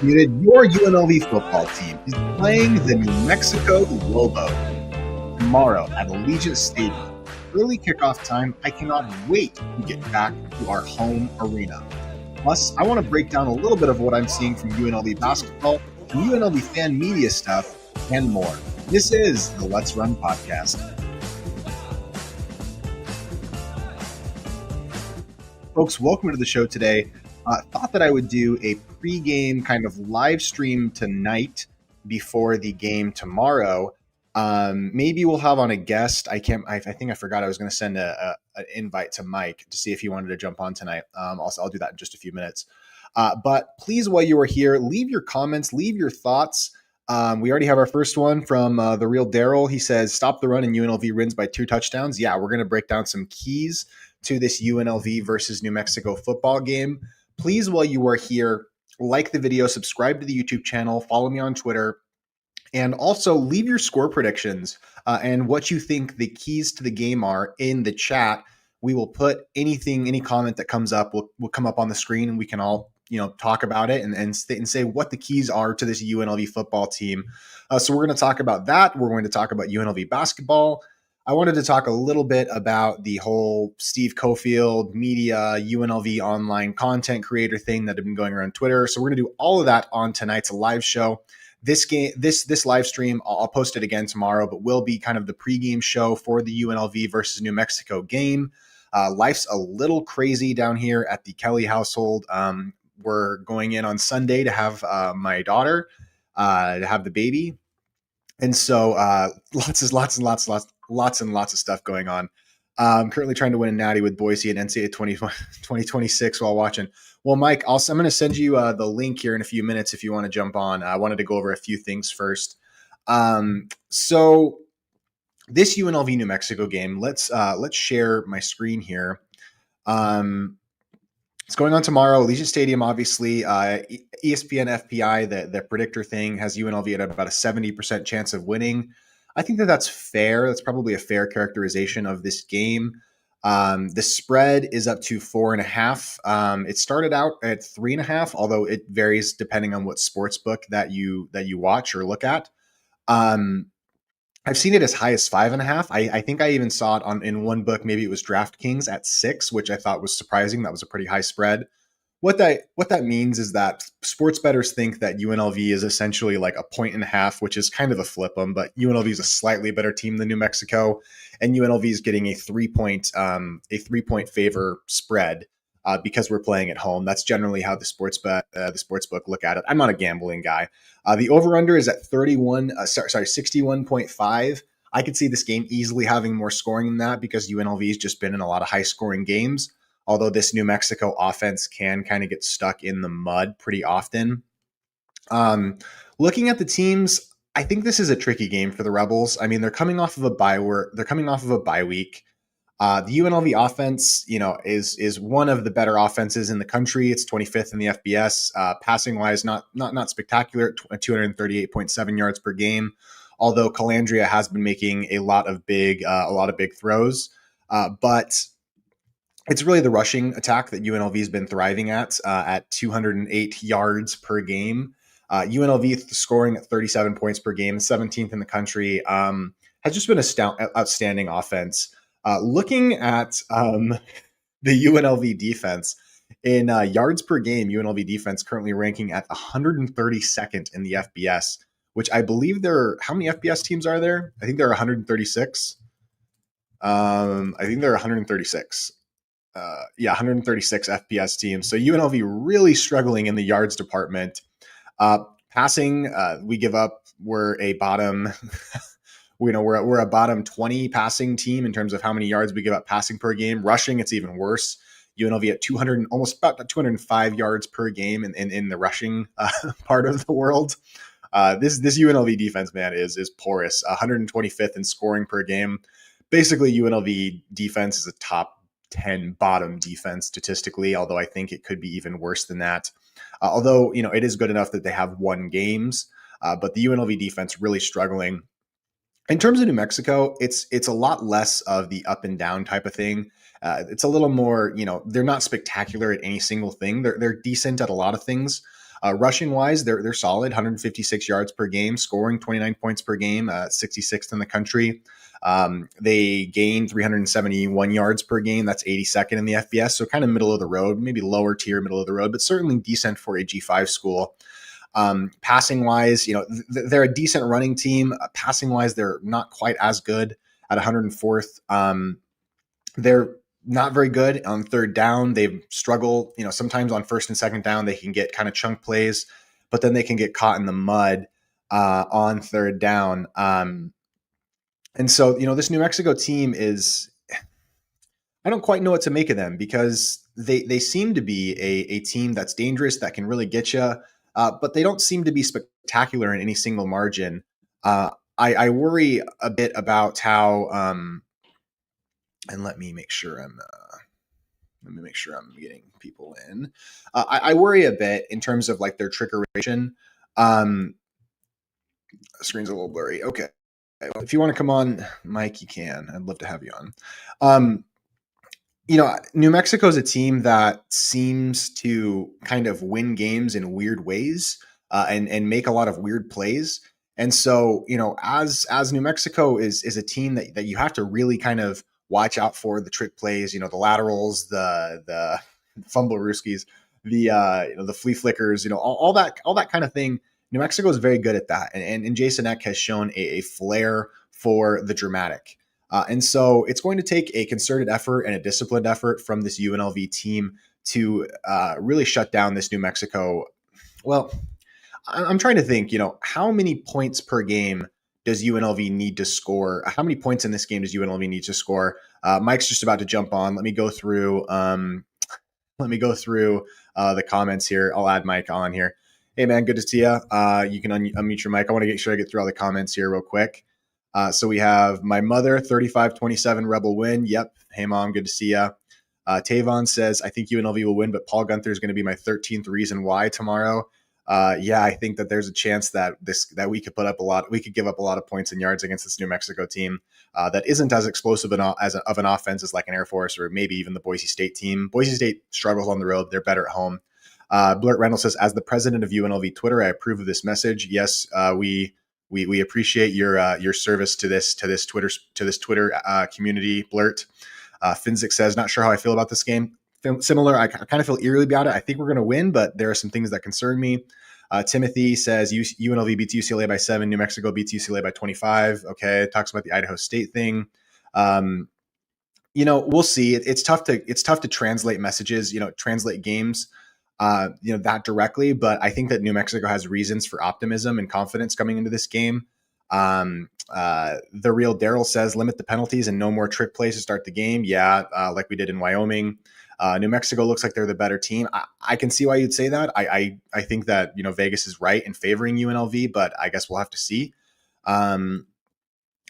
muted. Your UNLV football team is playing the New Mexico Lobos tomorrow at Allegiant Stadium. Early kickoff time. I cannot wait to get back to our home arena. Plus, I want to break down a little bit of what I'm seeing from UNLV basketball, some UNLV fan media stuff, and more. This is the Let's Run podcast. Folks, welcome to the show today. Thought that I would do a pregame kind of live stream tonight before the game tomorrow. Maybe we'll have on a guest. I think I forgot I was going to send an invite to Mike to see if he wanted to jump on tonight. Also, I'll do that in just a few minutes. But please, while you are here, leave your comments, leave your thoughts. We already have our first one from the real Daryl. He says, "Stop the run and UNLV wins by 2 touchdowns." Yeah, we're going to break down some keys to this UNLV versus New Mexico football game. Please, while you are here, like the video, subscribe to the YouTube channel, follow me on Twitter, and also leave your score predictions and what you think the keys to the game are in the chat. We will put any comment that comes up will come up on the screen, and we can all talk about it and say what the keys are to this UNLV football team. So we're going to talk about that. We're going to talk about UNLV basketball. I wanted to talk a little bit about the whole Steve Cofield media, UNLV online content creator thing that had been going around Twitter. So we're going to do all of that on tonight's live show. This live stream, I'll post it again tomorrow, but will be kind of the pregame show for the UNLV versus New Mexico game. Life's a little crazy down here at the Kelly household. We're going in on Sunday to have my daughter, to have the baby. And so lots and lots of stuff going on. I'm currently trying to win a natty with Boise and NCAA 2026 while watching. Well, Mike, I'm going to send you the link here in a few minutes if you want to jump on. I wanted to go over a few things first. So this UNLV New Mexico game, let's share my screen here. It's going on tomorrow. Allegiant Stadium, obviously. ESPN FPI, the predictor thing, has UNLV at about a 70% chance of winning. I think that's fair. That's probably a fair characterization of this game. The spread is up to 4.5. It started out at 3.5, although it varies depending on what sports book that you watch or look at. I've seen it as high as 5.5. I think I even saw it in one book. Maybe it was DraftKings at 6, which I thought was surprising. That was a pretty high spread. What that means is that sports bettors think that UNLV is essentially like a 1.5, which is kind of a flip them, but UNLV is a slightly better team than New Mexico, and UNLV is getting a 3-point favor spread because we're playing at home. That's generally how the sports book look at it. I'm not a gambling guy. The over/under is at 61.5. I could see this game easily having more scoring than that because UNLV has just been in a lot of high-scoring games, although this New Mexico offense can kind of get stuck in the mud pretty often. Looking at the teams, I think this is a tricky game for the Rebels. I mean, they're coming off of a bye week. The UNLV offense, is one of the better offenses in the country. It's 25th in the FBS. Passing wise, not spectacular at 238.7 yards per game. Although Calandria has been making a lot of big throws, but it's really the rushing attack that UNLV has been thriving at 208 yards per game. UNLV scoring at 37 points per game, 17th in the country. Has just been outstanding offense. Looking at the UNLV defense in yards per game, UNLV defense currently ranking at 132nd in the FBS, which I believe how many FBS teams are there? I think there are 136. 136 FBS teams. So UNLV really struggling in the yards department. Passing, we give up. We're a bottom. We're a bottom 20 passing team in terms of how many yards we give up passing per game. Rushing, it's even worse. UNLV at 200, almost about 205 yards per game in the rushing part of the world. This UNLV defense, man, is porous. 125th in scoring per game. Basically, UNLV defense is a top 10 bottom defense statistically, although I think it could be even worse than that. Although, it is good enough that they have won games, but the UNLV defense really struggling. In terms of New Mexico, it's a lot less of the up and down type of thing. It's a little more, they're not spectacular at any single thing. They're decent at a lot of things. Rushing wise, they're solid, 156 yards per game, scoring 29 points per game, 66th in the country. They gain 371 yards per game. That's 82nd in the FBS. So kind of middle of the road, maybe lower tier, middle of the road, but certainly decent for a G5 school. Passing wise, they're a decent running team. Passing wise, they're not quite as good at 104th. They're not very good on third down. They struggle, sometimes on first and second down, they can get kind of chunk plays, but then they can get caught in the mud on third down. And so, this New Mexico team I don't quite know what to make of them because they seem to be a team that's dangerous, that can really get you, but they don't seem to be spectacular in any single margin. I worry a bit about how, and let me make sure I'm getting people in. I worry a bit in terms of like their trickeration. Screen's a little blurry. Okay. If you want to come on, Mike, you can. I'd love to have you on. New Mexico is a team that seems to kind of win games in weird ways and make a lot of weird plays. And so, as New Mexico is a team that you have to really kind of watch out for the trick plays, the laterals, the fumble rooskies, the flea flickers, all that kind of thing. New Mexico is very good at that. And Jason Eck has shown a flair for the dramatic. And so it's going to take a concerted effort and a disciplined effort from this UNLV team to really shut down this New Mexico. Well, I'm trying to think, how many points per game does UNLV need to score? How many points in this game does UNLV need to score? Mike's just about to jump on. Let me go through the comments here. I'll add Mike on here. Hey man, good to see you. You can unmute your mic. I want to make sure I get through all the comments here real quick. So we have my mother, 35-27 Rebel win. Yep. Hey mom, good to see you. Tavon says, I think UNLV will win, but Paul Gunther is going to be my 13th reason why tomorrow. Yeah, I think that there's a chance that we could give up a lot of points and yards against this New Mexico team that isn't as explosive of an offense as like an Air Force or maybe even the Boise State team. Boise State struggles on the road. They're better at home. Blurt Reynolds says, as the president of UNLV Twitter, I approve of this message. Yes, we appreciate your service to this Twitter community, Blurt. Finzik says, not sure how I feel about this game. Similar, I kind of feel eerily about it. I think we're going to win, but there are some things that concern me. Timothy says UNLV beats UCLA by 7. New Mexico beats UCLA by 25. Okay, talks about the Idaho State thing. We'll see. It's tough to translate messages. Translate games. That directly, but I think that New Mexico has reasons for optimism and confidence coming into this game. The real Daryl says limit the penalties and no more trick plays to start the game. Yeah, like we did in Wyoming. New Mexico looks like they're the better team. I can see why you'd say that. I think that Vegas is right in favoring UNLV, but I guess we'll have to see. The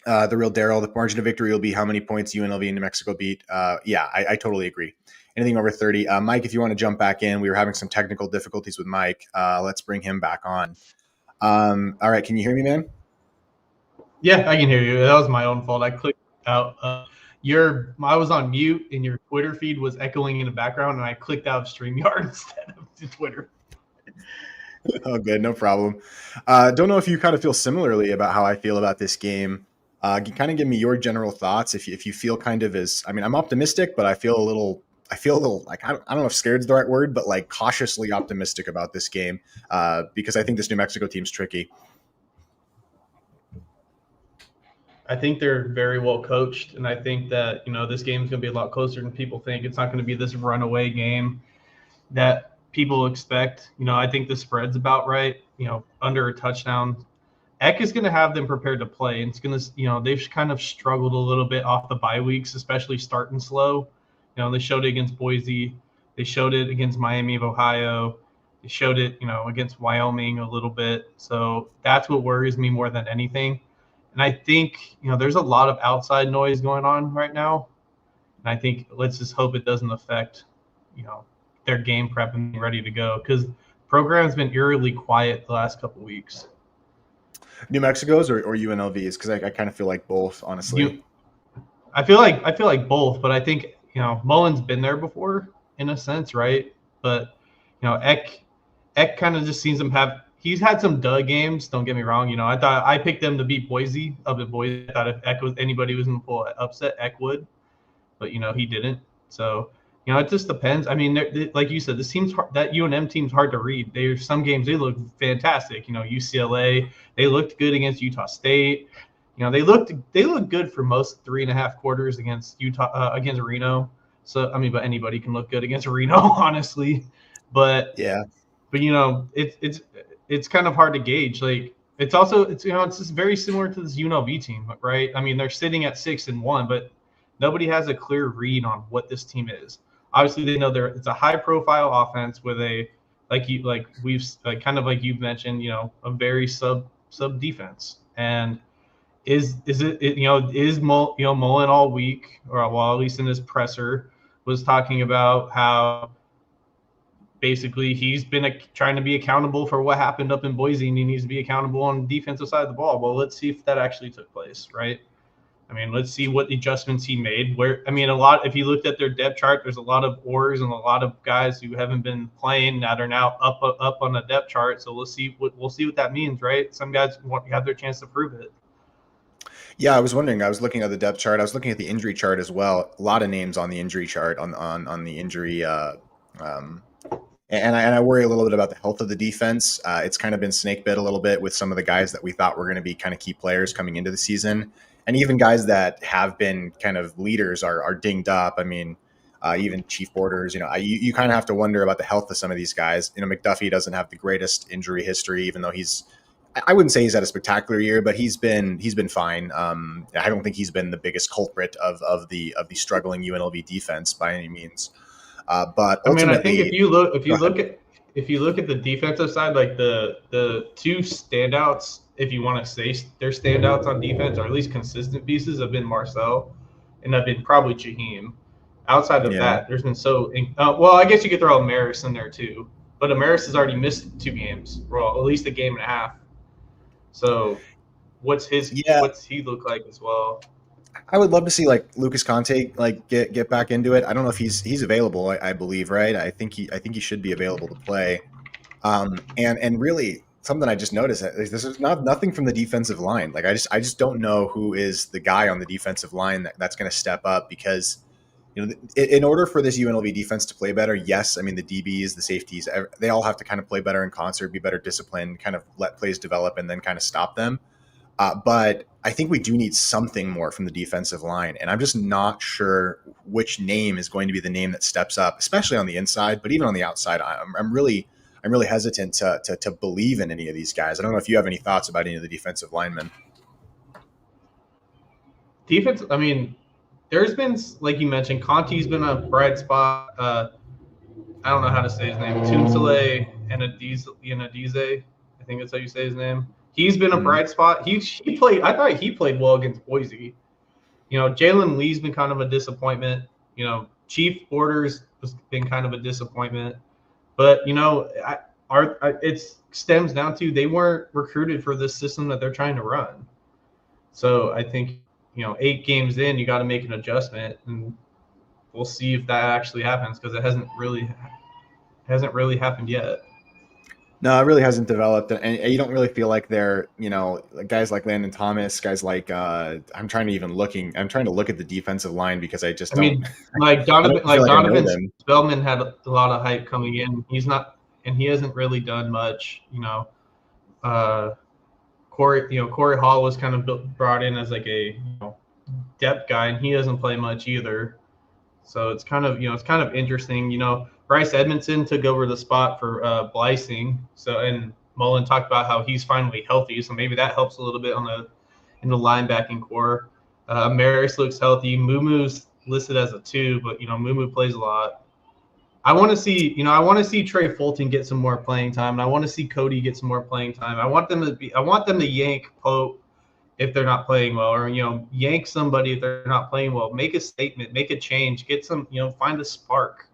real Daryl, the margin of victory will be how many points UNLV and New Mexico beat. Yeah, I totally agree. Anything over 30. Mike, if you want to jump back in, we were having some technical difficulties with Mike. Let's bring him back on. All right. Can you hear me, man? Yeah, I can hear you. That was my own fault. I clicked out. I was on mute and your Twitter feed was echoing in the background and I clicked out of StreamYard instead of the Twitter. Oh, good. No problem. Don't know if you kind of feel similarly about how I feel about this game. Kind of give me your general thoughts. If you feel kind of I'm optimistic, but I feel a little like, I don't know if scared is the right word, but like cautiously optimistic about this game because I think this New Mexico team's tricky. I think they're very well coached, and I think that this game is going to be a lot closer than people think. It's not going to be this runaway game that people expect. I think the spread's about right. Under a touchdown. Eck is going to have them prepared to play. And it's going to, they've kind of struggled a little bit off the bye weeks, especially starting slow. They showed it against Boise. They showed it against Miami of Ohio. They showed it, against Wyoming a little bit. So that's what worries me more than anything. And I think, there's a lot of outside noise going on right now. And I think let's just hope it doesn't affect, their game prep and being ready to go because the program's been eerily quiet the last couple of weeks. New Mexico's or UNLV's? Because I kind of feel like both, honestly. I feel like both, but I think Mullen's been there before in a sense, right? But Eck Eck kind of just seems him have. He's had some dud games. Don't get me wrong. I thought I picked them to beat Boise up at Boise. I thought if Eck was anybody was going to pull an upset, Eck would, but he didn't. So it just depends. I mean, like you said, this team's hard, that UNM team's hard to read. There's some games they look fantastic. UCLA, they looked good against Utah State. They looked good for most 3.5 quarters against against Reno. So I mean, but anybody can look good against Reno, honestly. But Yeah. but it's kind of hard to gauge. Like it's just very similar to this UNLV team, right? I mean, they're sitting at 6-1, but nobody has a clear read on what this team is. Obviously, they know it's a high profile offense with a kind of like you've mentioned, a very sub defense. And is Mullen all week, or well, at least in his presser was talking about how basically he's been trying to be accountable for what happened up in Boise, and he needs to be accountable on the defensive side of the ball. Well, let's see if that actually took place, right? I mean, let's see what adjustments he made. If you looked at their depth chart, there's a lot of oars and a lot of guys who haven't been playing that are now up on the depth chart. So we'll see what that means, right? Some guys have their chance to prove it. Yeah, I was wondering. I was looking at the depth chart. I was looking at the injury chart as well. A lot of names on the injury chart on the injury. Um, and I worry a little bit about the health of the defense. It's kind of been snake bit a little bit with some of the guys that we thought were going to be kind of key players coming into the season, and even guys that have been kind of leaders are dinged up. I mean, even Chief Borders. You kind of have to wonder about the health of some of these guys. McDuffie doesn't have the greatest injury history, even though I wouldn't say he's had a spectacular year, but he's been fine. I don't think he's been the biggest culprit of the struggling UNLV defense by any means. But I mean, I think if you look at the defensive side, like the two standouts, if you want to say they're standouts on defense, or at least consistent pieces, have been Marcel and have been probably Jaheim. Outside of yeah, that, there's been well, I guess you could throw Amaris in there too, but Amaris has already missed 2 games, well, at least a game and a half. So, what's yeah, he look like as well? I would love to see like Lucas Conte like get back into it. I don't know if he's available. I believe, right. I think he should be available to play. And really something I just noticed is this is nothing from the defensive line. Like I just don't know who is the guy on the defensive line that's going to step up, because in order for this UNLV defense to play better, yes, I mean the DBs, the safeties, they all have to kind of play better in concert, be better disciplined, kind of let plays develop, and then kind of stop them. But I think we do need something more from the defensive line, and I'm just not sure which name is going to be the name that steps up, especially on the inside, but even on the outside. I'm really hesitant to believe in any of these guys. I don't know if you have any thoughts about any of the defensive linemen. Defense, I mean, there's been, like you mentioned, Conti's been a bright spot. I don't know how to say his name. Tunzele Anadize, I think that's how you say his name. He's been a bright spot. He played. I thought he played well against Boise. Jalen Lee's been kind of a disappointment. Chief Borders has been kind of a disappointment. But it stems down to they weren't recruited for this system that they're trying to run. So I think 8 games in, you got to make an adjustment, and we'll see if that actually happens, because it hasn't really happened yet. No, it really hasn't developed, and you don't really feel like they're, guys like Landon Thomas, guys like I'm trying to look at the defensive line, because I just I don't. mean, like I don't Donovan, feel like like I know Donovan them. Spellman had a lot of hype coming in. He's not, and he hasn't really done much. Uh, Corey Hall was kind of brought in as like a depth guy, and he doesn't play much either. So it's kind of interesting. Bryce Edmondson took over the spot for Blicing. So, and Mullen talked about how he's finally healthy. So maybe that helps a little bit in the linebacking core. Maris looks healthy. Mumu's listed as a 2, but Mumu plays a lot. I want to see Trey Fulton get some more playing time, and I want to see Cody get some more playing time. I want them to yank Pope if they're not playing well, or yank somebody if they're not playing well. Make a statement, make a change, get some, find a spark.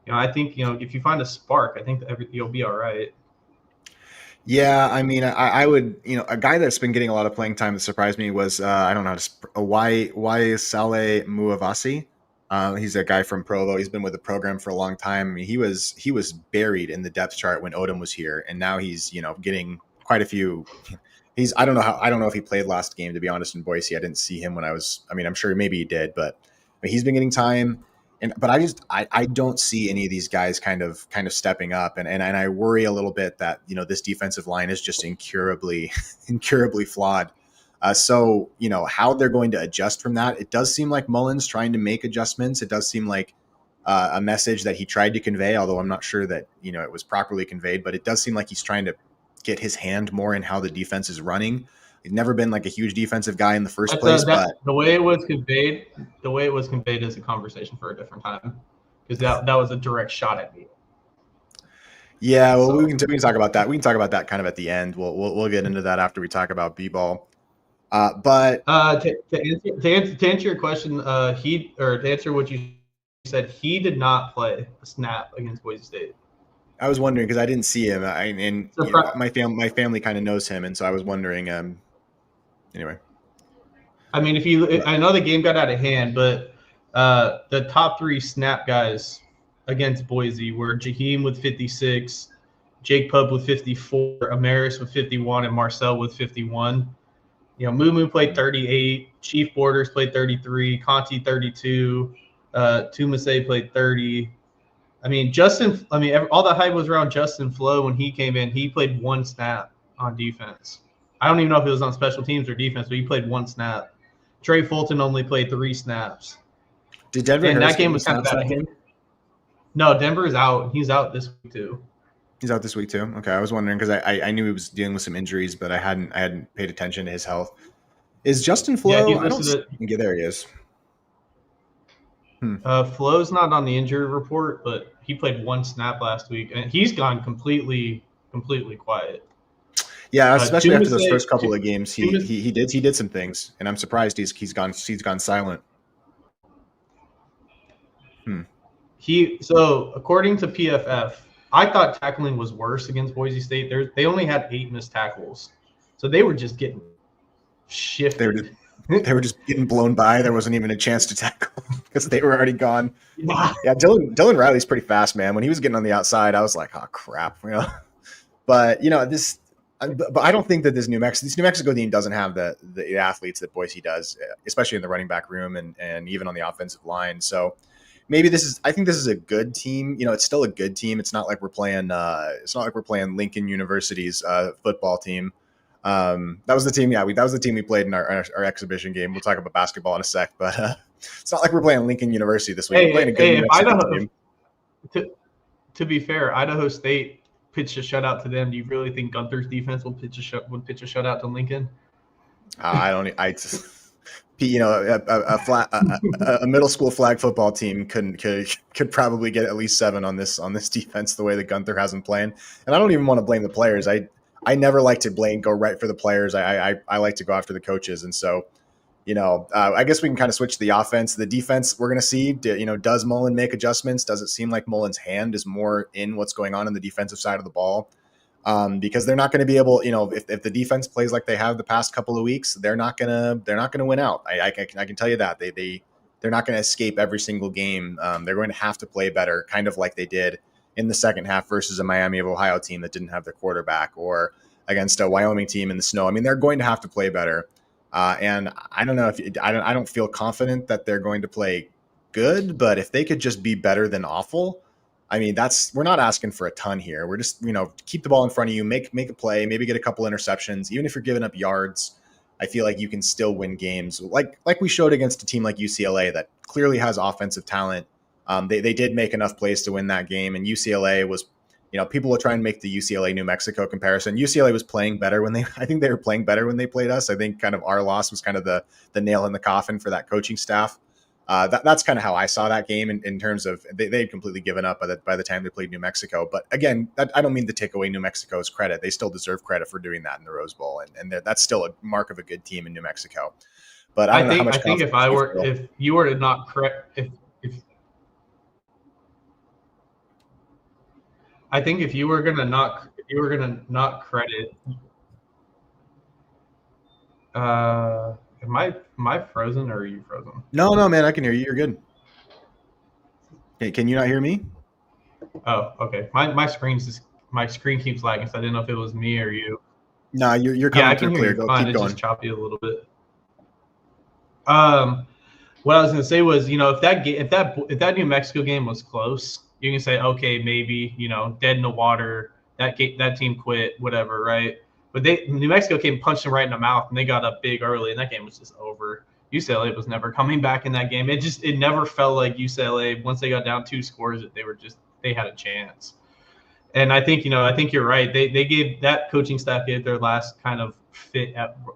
I think if you find a spark, I think you'll be all right. Yeah, I mean, I would, a guy that's been getting a lot of playing time that surprised me was I don't know how to Why Saleh Muavasi. He's a guy from Provo. He's been with the program for a long time. I mean, he was buried in the depth chart when Odom was here, and now he's getting quite a few. I don't know if he played last game, to be honest, in Boise. I didn't see him when I was. I mean, I'm sure maybe he did, but he's been getting time. But I don't see any of these guys kind of stepping up, and I worry a little bit that this defensive line is just incurably incurably flawed. So how they're going to adjust from that. It does seem like Mullen's trying to make adjustments. It does seem like a message that he tried to convey, although I'm not sure that it was properly conveyed. But it does seem like he's trying to get his hand more in how the defense is running. He's never been like a huge defensive guy in the first place, but the way it was conveyed is a conversation for a different time, because that was a direct shot at me. Yeah, well, we can talk about that. We can talk about that kind of at the end. We'll get into that after we talk about B-ball. But to answer your question, to answer what you said, he did not play a snap against Boise State. I was wondering because I didn't see him, my family kind of knows him, and so I was wondering. Anyway, I mean, I know the game got out of hand, but the top 3 snap guys against Boise were Jaheim with 56, Jake Pubb with 54, Amaris with 51, and Marcel with 51. Mumu played 38, Chief Borders played 33, Conti 32, Tumasay played 30. I mean, all the hype was around Justin Flo when he came in. He played 1 snap on defense. I don't even know if it was on special teams or defense, but he played 1 snap. Trey Fulton only played 3 snaps. Did Denver? And that game was kind of out of him. No, Denver is out. He's out this week too. He's out this week too. Okay, I was wondering because I knew he was dealing with some injuries, but I hadn't paid attention to his health. Is Justin Flo? Yeah, there he is. Flo's not on the injury report, but he played 1 snap last week, and he's gone completely quiet. Yeah, especially after those first couple of games, he did some things, and I'm surprised he's gone silent. So according to PFF, I thought tackling was worse against Boise State. They only had 8 missed tackles, so they were just getting shifted. They were just getting blown by. There wasn't even a chance to tackle because they were already gone. Yeah, Dylan Riley's pretty fast, man. When he was getting on the outside, I was like, oh crap, But this. But I don't think that this New Mexico team doesn't have the athletes that Boise does, especially in the running back room and even on the offensive line. So maybe I think this is a good team. It's still a good team. It's not like we're playing. It's not like we're playing Lincoln University's football team. That was the team. Yeah, that was the team we played in our exhibition game. We'll talk about basketball in a sec, but it's not like we're playing Lincoln University this week. We're playing a good New Mexico team. To be fair, Idaho State pitched a shutout to them. Do you really think Gunther's defense would pitch a shutout to Lincoln? I don't. A middle school flag football team could probably get at least 7 on this defense the way that Gunther has them playing. And I don't even want to blame the players. I never like to go right for the players. I like to go after the coaches. And so, I guess we can kind of switch to the offense. The defense, we're going to see, does Mullen make adjustments? Does it seem like Mullen's hand is more in what's going on the defensive side of the ball? Because they're not going to be able, if the defense plays like they have the past couple of weeks, they're not going to win out. I can tell you that they're not going to escape every single game. They're going to have to play better, kind of like they did in the second half versus a Miami of Ohio team that didn't have their quarterback, or against a Wyoming team in the snow. I mean, they're going to have to play better. And I don't know I don't feel confident that they're going to play good, but if they could just be better than awful, I mean, we're not asking for a ton here. We're just, keep the ball in front of you, make a play, maybe get a couple interceptions. Even if you're giving up yards, I feel like you can still win games. Like we showed against a team like UCLA that clearly has offensive talent. They did make enough plays to win that game, and UCLA was, people will try and make the UCLA New Mexico comparison. UCLA was playing better I think they were playing better when they played us. I think kind of our loss was kind of the nail in the coffin for that coaching staff. That's kind of how I saw that game in terms of they had completely given up by the time they played New Mexico. But again, I don't mean to take away New Mexico's credit. They still deserve credit for doing that in the Rose Bowl, and that's still a mark of a good team in New Mexico. But I think if you were to not correct I think if you were gonna not credit. Am I frozen or are you frozen? No, man, I can hear you. You're good. Okay, can you not hear me? Oh, okay. My screen keeps lagging, so I didn't know if it was me or you. No, you're Yeah, I coming can through hear clear. you Go, fine. keep It's just going. choppy a little bit. Um, what I was gonna say was, if that New Mexico game was close, you can say, okay, maybe dead in the water. That team quit, whatever, right? But New Mexico came punched them right in the mouth, and they got up big early, and that game was just over. UCLA was never coming back in that game. It never felt like UCLA once they got down 2 scores that they had a chance. And I think you're right. They gave that coaching staff gave their last kind of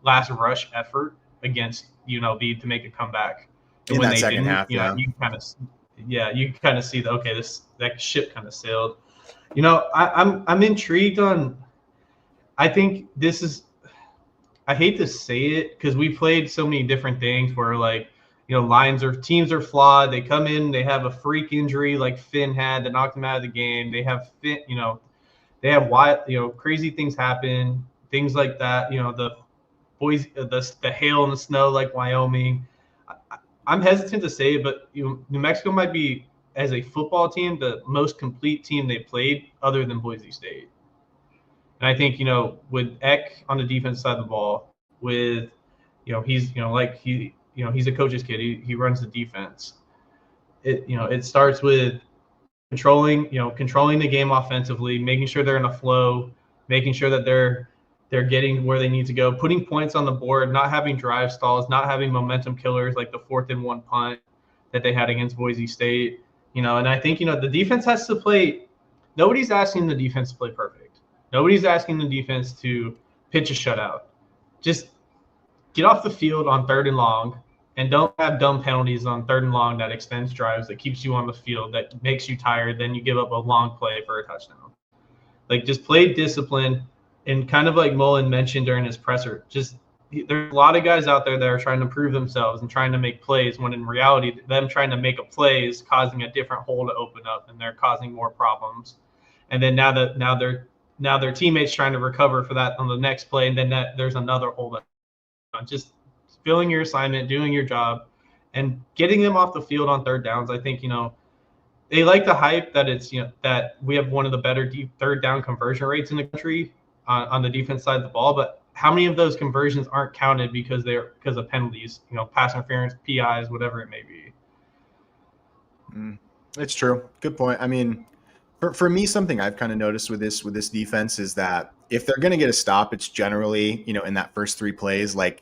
last rush effort against UNLV to make a comeback. And In when that they second didn't, half, yeah. you kind of see that, okay, that ship kind of sailed. I'm intrigued on. I think this is. I hate to say it because we played so many different things where like teams are flawed. They come in, they have a freak injury like Finn had that knocked him out of the game. They have wild, crazy things happen, things like that. The hail and the snow like Wyoming. I'm hesitant to say it, but New Mexico might be, as a football team, the most complete team they played other than Boise State. And I think with Eck on the defense side of the ball, with he's like he's a coach's kid. He runs the defense. It starts with controlling the game offensively, making sure they're in a flow, making sure that they're getting where they need to go, putting points on the board, not having drive stalls, not having momentum killers like the 4th-and-1 punt that they had against Boise State. And I think the defense has to play. Nobody's asking the defense to play perfect. Nobody's asking the defense to pitch a shutout. Just get off the field on 3rd and long, and don't have dumb penalties on 3rd and long that extends drives, that keeps you on the field, that makes you tired. Then you give up a long play for a touchdown. Like, just play discipline. And kind of like Mullen mentioned during his presser, just there's a lot of guys out there that are trying to prove themselves and trying to make plays, when in reality, them trying to make a play is causing a different hole to open up, and they're causing more problems. And then now their teammates trying to recover for that on the next play, and then there's another hole that just filling your assignment, doing your job, and getting them off the field on 3rd downs. I think they like the hype that it's that we have one of the better deep 3rd down conversion rates in the country on the defense side of the ball. But how many of those conversions aren't counted because of penalties, pass interference, PIs, whatever it may be. It's true. Good point. I mean, for me, something I've kind of noticed with this defense is that if they're going to get a stop, it's generally in that first 3 plays. Like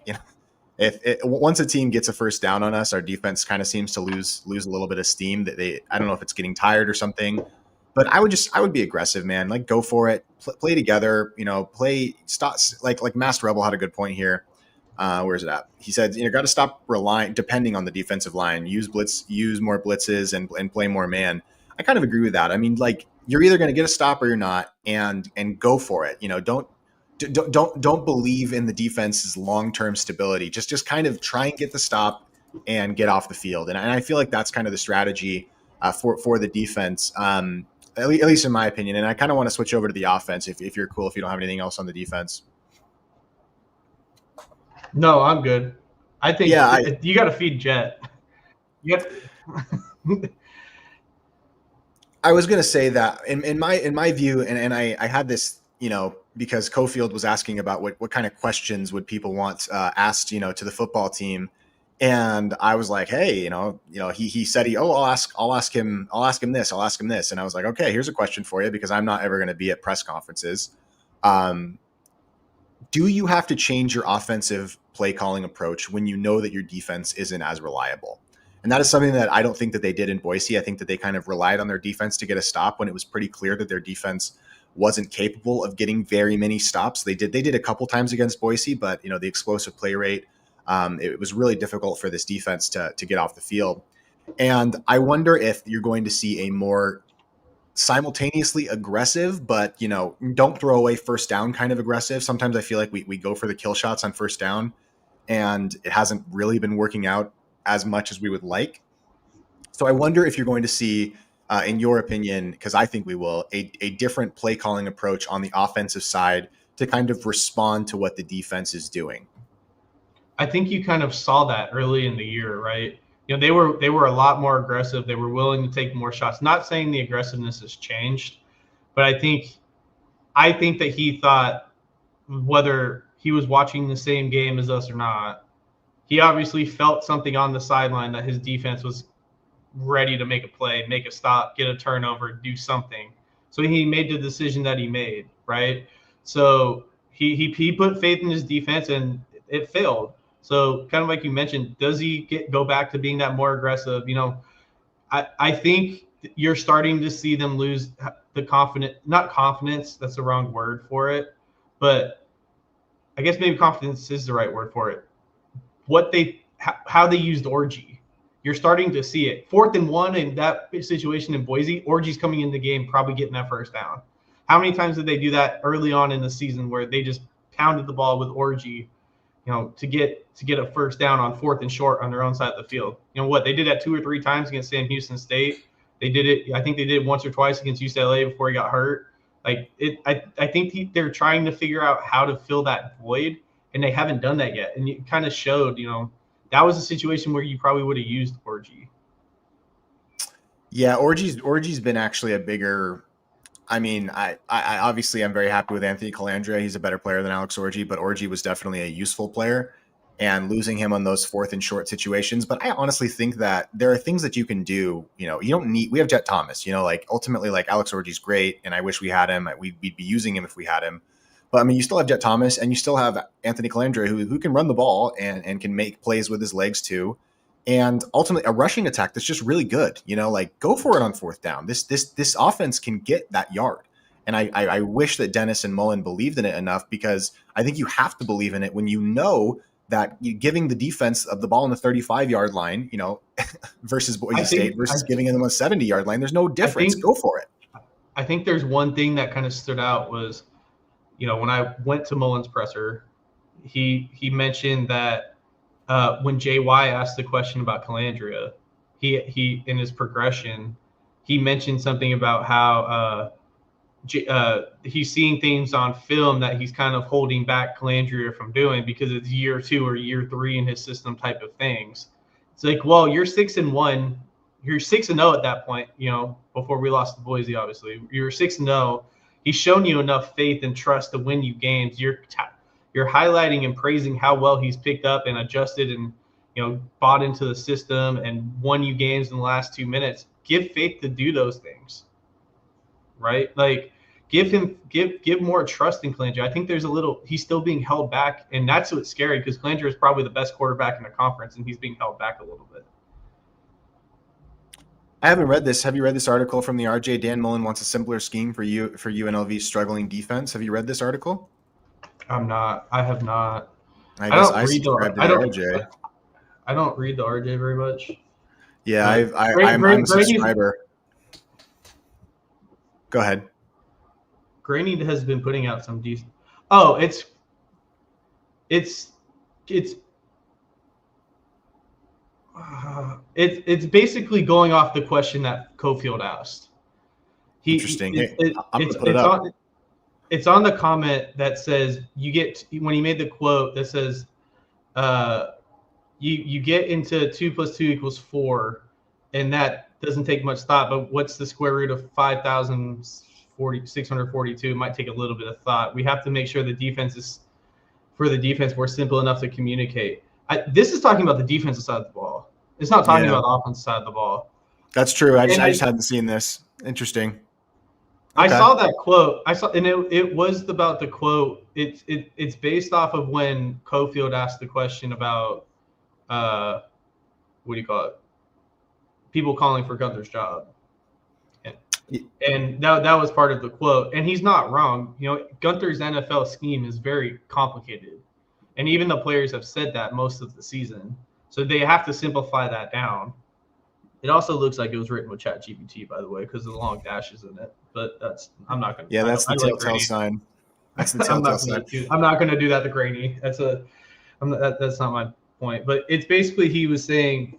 if once a team gets a first down on us, our defense kind of seems to lose a little bit of steam. That I don't know if it's getting tired or something, but I would be aggressive, man. Like, go for it, play together. Play stop. Like Master Rebel had a good point here. Where is it at? He said, got to stop relying, depending on the defensive line. Use more blitzes and play more man. I kind of agree with that. I mean, like, you're either going to get a stop or you're not, and go for it. Don't believe in the defense's long term stability. Just kind of try and get the stop and get off the field. And I feel like that's kind of the strategy for the defense. At least in my opinion. And I kind of want to switch over to the offense if you're cool, if you don't have anything else on the defense. No, I'm good. I think Yeah, you got to feed Jet. You have I was going to say that in my view, and I had this, because Cofield was asking about what kind of questions would people want asked, to the football team, and I was like, hey, he said I'll ask him this, and I was like, okay, here's a question for you, because I'm not ever going to be at press conferences. Um, do you have to change your offensive play calling approach when you know that your defense isn't as reliable? And that is something that I don't think that they did in Boise. I think that they kind of relied on their defense to get a stop when it was pretty clear that their defense wasn't capable of getting very many stops. They did a couple times against Boise, but the explosive play rate, it was really difficult for this defense to get off the field. And I wonder if you're going to see a more simultaneously aggressive, but don't throw away first down kind of aggressive. Sometimes I feel like we go for the kill shots on first down, and it hasn't really been working out as much as we would like. So I wonder if you're going to see, in your opinion, because I think we will, a different play calling approach on the offensive side to kind of respond to what the defense is doing. I think you kind of saw that early in the year, right? they were a lot more aggressive. They were willing to take more shots. Not saying the aggressiveness has changed, but I think that he thought, whether he was watching the same game as us or not, he obviously felt something on the sideline that his defense was ready to make a play, make a stop, get a turnover, do something. So he made the decision that he made, right? So he put faith in his defense, and it failed. So kind of like you mentioned, does he go back to being that more aggressive? I think you're starting to see them lose the not confidence, that's the wrong word for it, but I guess maybe confidence is the right word for it. How they used Orgy. You're starting to see it. 4th and 1 in that situation in Boise, Orgy's coming in the game, probably getting that first down. How many times did they do that early on in the season where they just pounded the ball with Orgy, to get a first down on 4th and short on their own side of the field? They did that 2 or 3 times against Sam Houston State. They did it. I think they did it once or twice against UCLA before he got hurt. I think they're trying to figure out how to fill that void, and they haven't done that yet. And it kind of showed, that was a situation where you probably would have used Orgy. Yeah, Orgy's been actually a bigger. I mean, I obviously I'm very happy with Anthony Calandria. He's a better player than Alex Orgy, but Orgy was definitely a useful player, and losing him on those 4th and short situations. But I honestly think that there are things that you can do. You don't need. We have Jet Thomas. Ultimately, Alex Orgy's great, and I wish we had him. We'd be using him if we had him. But I mean, you still have Jet Thomas, and you still have Anthony Calandria, who can run the ball and can make plays with his legs too. And ultimately, a rushing attack that's just really good. Go for it on 4th down. This offense can get that yard. And I wish that Dennis and Mullen believed in it enough, because I think you have to believe in it when you know that giving the defense of the ball on the 35-yard line, versus Boise State versus giving them a 70-yard line, there's no difference. Go for it. I think there's one thing that kind of stood out was, when I went to Mullen's presser, he mentioned that when JY asked the question about Calandria, he in his progression, he mentioned something about how he's seeing things on film that he's kind of holding back Calandria from doing because it's year 2 or year 3 in his system type of things. It's like, well, you're 6-1, you're 6-0 at that point, before we lost to Boise, obviously. You're 6-0. He's shown you enough faith and trust to win you games. You're highlighting and praising how well he's picked up and adjusted and bought into the system and won you games in the last 2 minutes. Give faith to do those things, right? Give more trust in Calandria. I think he's still being held back, and that's what's scary, because Calandria is probably the best quarterback in the conference, and he's being held back a little bit. I haven't read this. Have you read this article from the RJ? Dan Mullen wants a simpler scheme for UNLV's struggling defense. Have you read this article? I have not. I subscribe to the RJ. I don't read the RJ very much. Yeah, I'm a subscriber. Go ahead. Graney has been putting out some decent. Oh, it's basically going off the question that Cofield asked. Interesting. I'm going to put it up. It's on the comment that says when he made the quote that says, you get into 2 + 2 = 4, and that doesn't take much thought. But what's the square root of 5,642? It might take a little bit of thought. We have to make sure for the defense, we're simple enough to communicate. This is talking about the defensive side of the ball. It's not talking about the offensive side of the ball. That's true. I just hadn't seen this. Interesting. Okay. I saw that quote. And it was about the quote. It's based off of when Cofield asked the question about what do you call it? People calling for Gunther's job. And that was part of the quote. And he's not wrong. Gunther's NFL scheme is very complicated. And even the players have said that most of the season. So they have to simplify that down. It also looks like it was written with ChatGPT, by the way, because of the long dashes in it. But I'm not going to. Yeah, that's the telltale sign. That's the telltale sign. I'm not going to do that to Graney. That's not my point. But it's basically he was saying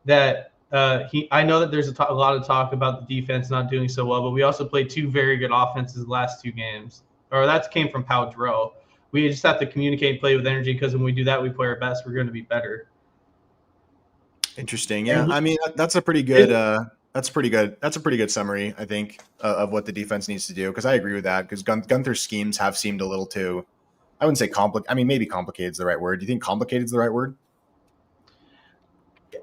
that I know that there's a lot of talk about the defense not doing so well, but we also played 2 very good offenses the last 2 games. Or that came from Pau Drill. We just have to communicate and play with energy, because when we do that, we play our best. We're going to be better. Interesting. And Yeah, I mean that's a pretty good. That's pretty good. That's a pretty good summary, I think, of what the defense needs to do. Because I agree with that. Because Gunther's schemes have seemed a little too. I wouldn't say complicated. I mean, maybe complicated is the right word. Do you think complicated is the right word?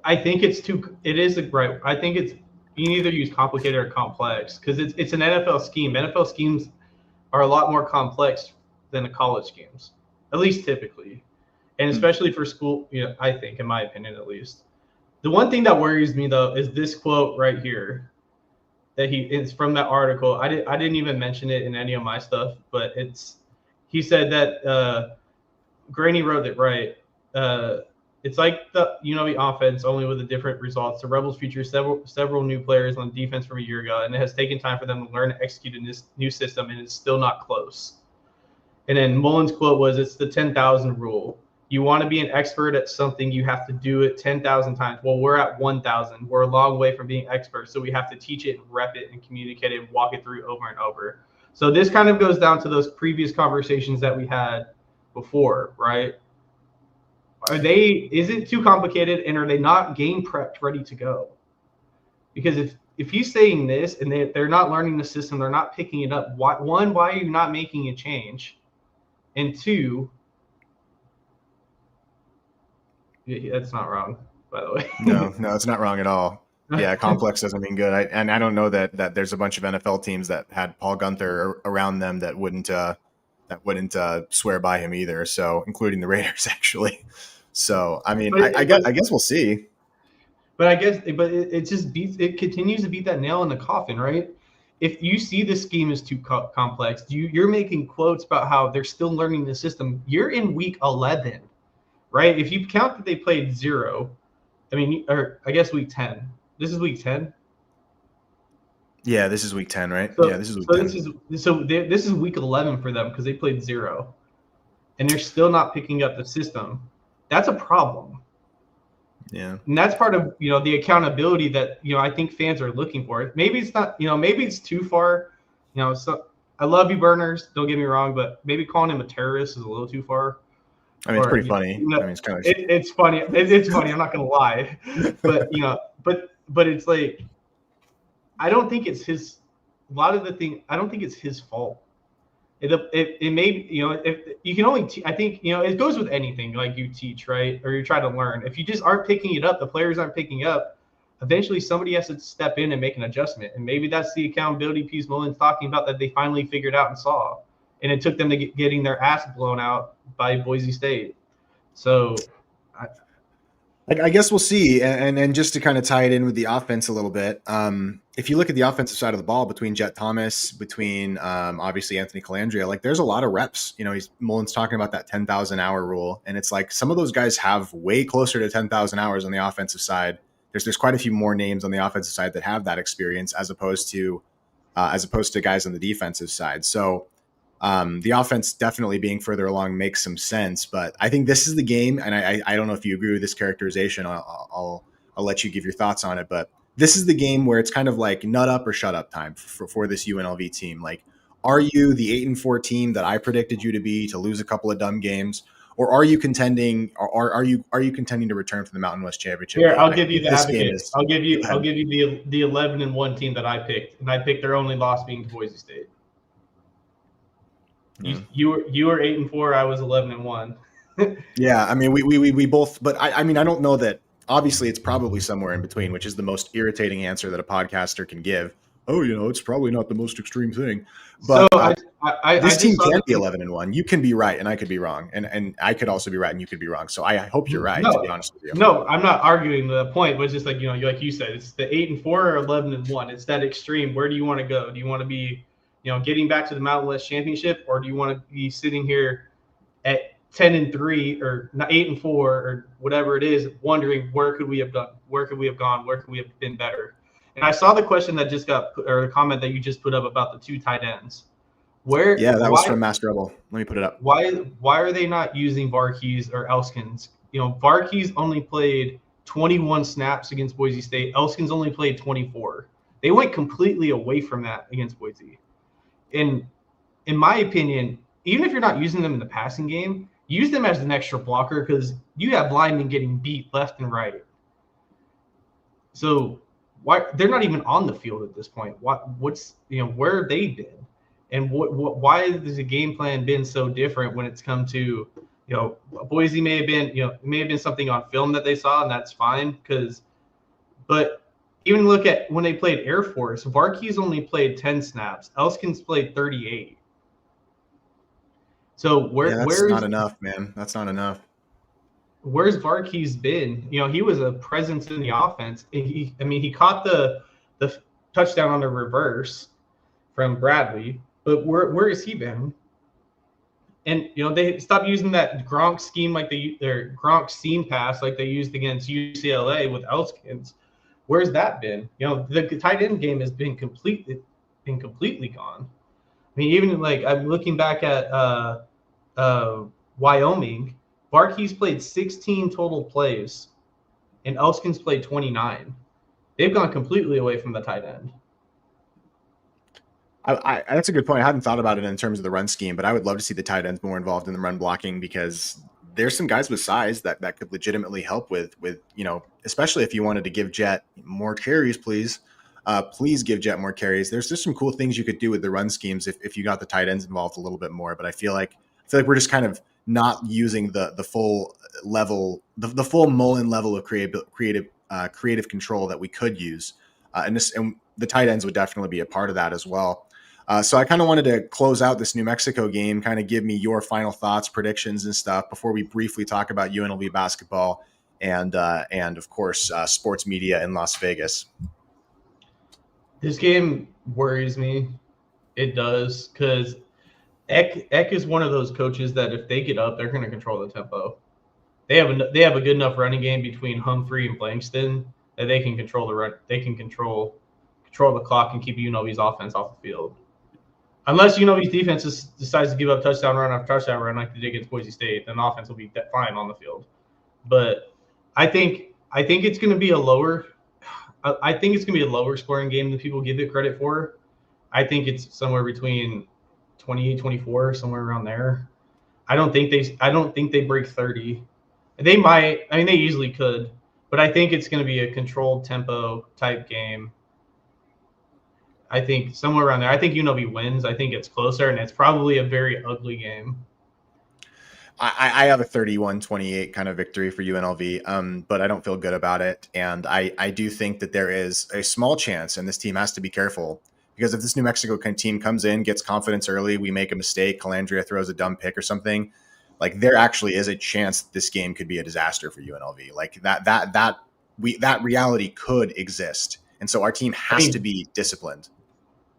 I think it's too. It is the right. I think it's you can either use complicated or complex because it's an NFL scheme. NFL schemes are a lot more complex than the college schemes, at least typically, and especially for school. You know, I think, in my opinion, at least. The one thing that worries me though is this quote right here that it's from that article. I didn't even mention it in any of my stuff, but he said that Graney wrote it right. It's like the UNLV offense, only with a different results. The Rebels feature several new players on defense from a year ago, and it has taken time for them to learn and execute in this new system, and it's still not close. And then Mullen's quote was, "It's the 10,000 rule. You want to be an expert at something, you have to do it 10,000 times. Well, we're at 1,000. We're a long way from being experts, so we have to teach it and rep it and communicate it and walk it through over and over." So this kind of goes down to those previous conversations that we had before, right? Is it too complicated, and are they not game prepped ready to go? Because if he's saying this and they're not learning the system, they're not picking it up, why are you not making a change? And two, that's not wrong, by the way. No, it's not wrong at all. Yeah, complex doesn't mean good. I don't know that there's a bunch of NFL teams that had Paul Gunther around them that wouldn't swear by him either. So, including the Raiders, actually. So, I mean, I guess we'll see. But it continues to beat that nail in the coffin, right? If you see the scheme is too complex, you're making quotes about how they're still learning the system. You're in week 11, right? If you count that they played 0, I mean, or I guess week 10. This is week 10. Yeah, this is week 10, right? So, yeah, this is week 10. This is week 11 for them because they played 0, and they're still not picking up the system. That's a problem. Yeah. And that's part of, the accountability that, I think fans are looking for. Maybe it's not, maybe it's too far, so I love you, Burners. Don't get me wrong, but maybe calling him a terrorist is a little too far. I mean, it's pretty funny. I mean, it's kind of. It's funny. It's funny. I'm not going to lie, but, but it's like, I don't think it's I don't think it's his fault. It may, if you can only, I think, it goes with anything like you teach, right? Or you try to learn. If you just aren't picking it up, the players aren't picking up, eventually somebody has to step in and make an adjustment. And maybe that's the accountability piece Mullen's talking about that they finally figured out and saw. And it took them to getting their ass blown out by Boise State. So I guess we'll see. And just to kind of tie it in with the offense a little bit, if you look at the offensive side of the ball between Jet Thomas, between obviously Anthony Calandria, like there's a lot of reps. Mullen's talking about that 10,000 hour rule. And it's like some of those guys have way closer to 10,000 hours on the offensive side. There's quite a few more names on the offensive side that have that experience as opposed to guys on the defensive side. So the offense definitely being further along makes some sense, but I think this is the game. And I don't know if you agree with this characterization. I'll let you give your thoughts on it, but this is the game where it's kind of like nut up or shut up time for this UNLV team. Like, are you the 8-4 team that I predicted you to be, to lose a couple of dumb games, or are you contending? Or are you contending to return for the Mountain West Championship? Here, I'll give you the advocate. I'll give you the 11-1 team that I picked, and I picked their only loss being to Boise State. You were 8-4. I was 11-1. Yeah, I mean we both, but I mean I don't know that. Obviously, it's probably somewhere in between, which is the most irritating answer that a podcaster can give. Oh, it's probably not the most extreme thing, but so this team can't be 11-1. You can be right, and I could be wrong, and I could also be right, and you could be wrong. So I hope you're right. To be honest with you, no, I'm not arguing the point, but it's just like like you said, it's the 8-4 or 11-1. It's that extreme. Where do you want to go? Do you want to be, getting back to the Mountain West Championship, or do you want to be sitting here at 10-3 or 8-4 or whatever it is, wondering where could we have done, where could we have gone, where could we have been better? And I saw the question that just got or the comment that you just put up about the 2 tight ends. Was from Master Rebel. Let me put it up. Why are they not using Varkey's or Elskins? Varkey's only played 21 snaps against Boise State. Elskins only played 24. They went completely away from that against Boise. And in my opinion, even if you're not using them in the passing game, use them as an extra blocker because you have linemen getting beat left and right. So why they're not even on the field at this point? What's where have they been, and why has the game plan been so different when it's come to Boise may have been it may have been something on film that they saw and that's fine but even look at when they played Air Force, Varkey's only played 10 snaps, Elskins played 38. So That's not enough, man. That's not enough. where's Varkey's been? He was a presence in the offense. He caught the touchdown on the reverse from Bradley, but where has he been? And they stopped using that Gronk scheme their Gronk seam pass like they used against UCLA with Elskins. Where's that been? The tight end game has been completely gone. I mean, even like I'm looking back at Wyoming, Varkey's played 16 total plays, and Elskins played 29. They've gone completely away from the tight end. That's a good point. I hadn't thought about it in terms of the run scheme, but I would love to see the tight ends more involved in the run blocking because there's some guys with size that could legitimately help with especially if you wanted to give Jet more carries, please give Jet more carries. There's just some cool things you could do with the run schemes if you got the tight ends involved a little bit more. But I feel like we're just kind of not using the full level, the full Mullen level of creative control that we could use, and the tight ends would definitely be a part of that as well. So I kind of wanted to close out this New Mexico game, kind of give me your final thoughts, predictions, and stuff before we briefly talk about UNLV basketball and of course sports media in Las Vegas. This game worries me. It does because Eck is one of those coaches that if they get up, they're going to control the tempo. They have a good enough running game between Humphrey and Blankston that they can control the run. They can control the clock and keep UNLV's offense off the field. Unless UNLV's defense decides to give up touchdown run after touchdown run like they did against Boise State, then the offense will be fine on the field. But I think it's going to be a lower. I think it's going to be a lower scoring game than people give it credit for. I think it's somewhere between 28-24, somewhere around there. I don't think they break 30. They might. I mean, they easily could, but I think it's going to be a controlled tempo type game. I think somewhere around there. I think UNLV wins. I think it's closer, and it's probably a very ugly game. I have a 31-28 kind of victory for UNLV, but I don't feel good about it. And I do think that there is a small chance, and this team has to be careful, because if this New Mexico team comes in, gets confidence early, we make a mistake, Calandria throws a dumb pick or something, like there actually is a chance that this game could be a disaster for UNLV. Like that reality could exist. And so our team has to be disciplined.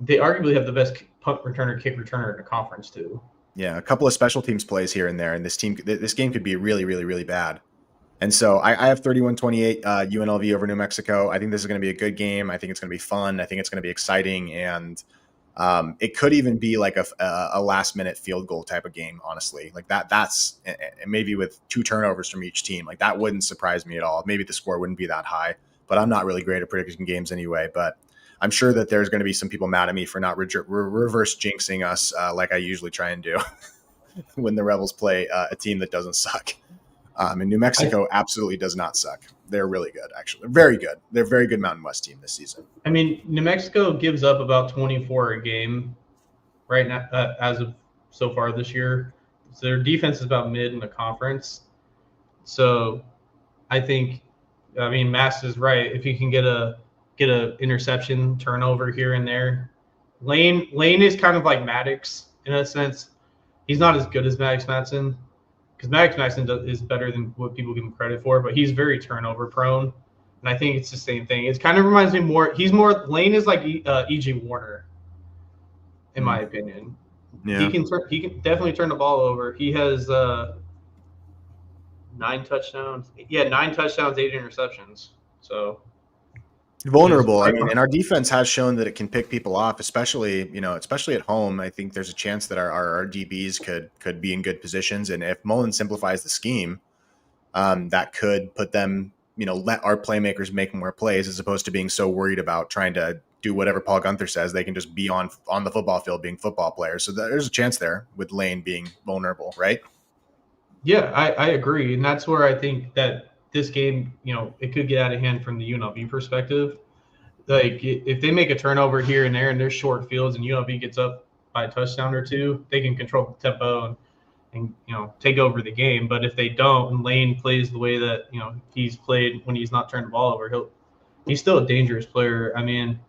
They arguably have the best punt returner, kick returner in the conference too. Yeah, a couple of special teams plays here and there, and this game could be really, really, really bad. And so I have 31-28 UNLV over New Mexico. I think this is going to be a good game. I think it's going to be fun. I think it's going to be exciting, and it could even be like a last-minute field goal type of game, honestly. Like that's maybe with 2 turnovers from each team. Like that wouldn't surprise me at all. Maybe the score wouldn't be that high, but I'm not really great at predicting games anyway. But I'm sure that there's going to be some people mad at me for not reverse jinxing us like I usually try and do when the Rebels play a team that doesn't suck. And New Mexico absolutely does not suck. They're really good, actually. They're very good. They're a very good Mountain West team this season. I mean, New Mexico gives up about 24 a game right now as of so far this year. So their defense is about mid in the conference. So I think, Mass is right. If you can get a interception, turnover here and there. Lane is kind of like Maddox in a sense. He's not as good as Maddox Matson because Maddox Matson is better than what people give him credit for, but he's very turnover prone. And I think it's the same thing. It kind of reminds me more. Lane is like E.G. Warner, in my opinion. Yeah. He can definitely turn the ball over. He has 9 touchdowns. Yeah, 9 touchdowns, 8 interceptions. So vulnerable. I mean, and our defense has shown that it can pick people off, especially at home. I think there's a chance that our DBs could be in good positions. And if Mullen simplifies the scheme, that could put them, let our playmakers make more plays as opposed to being so worried about trying to do whatever Paul Gunther says. They can just be on the football field being football players. So there's a chance there with Lane being vulnerable, right? Yeah, I agree. And that's where I think that this game, it could get out of hand from the UNLV perspective. Like if they make a turnover here and there and there's short fields and UNLV gets up by a touchdown or two, they can control the tempo and take over the game. But if they don't and Lane plays the way that he's played when he's not turned the ball over, he's still a dangerous player. I mean,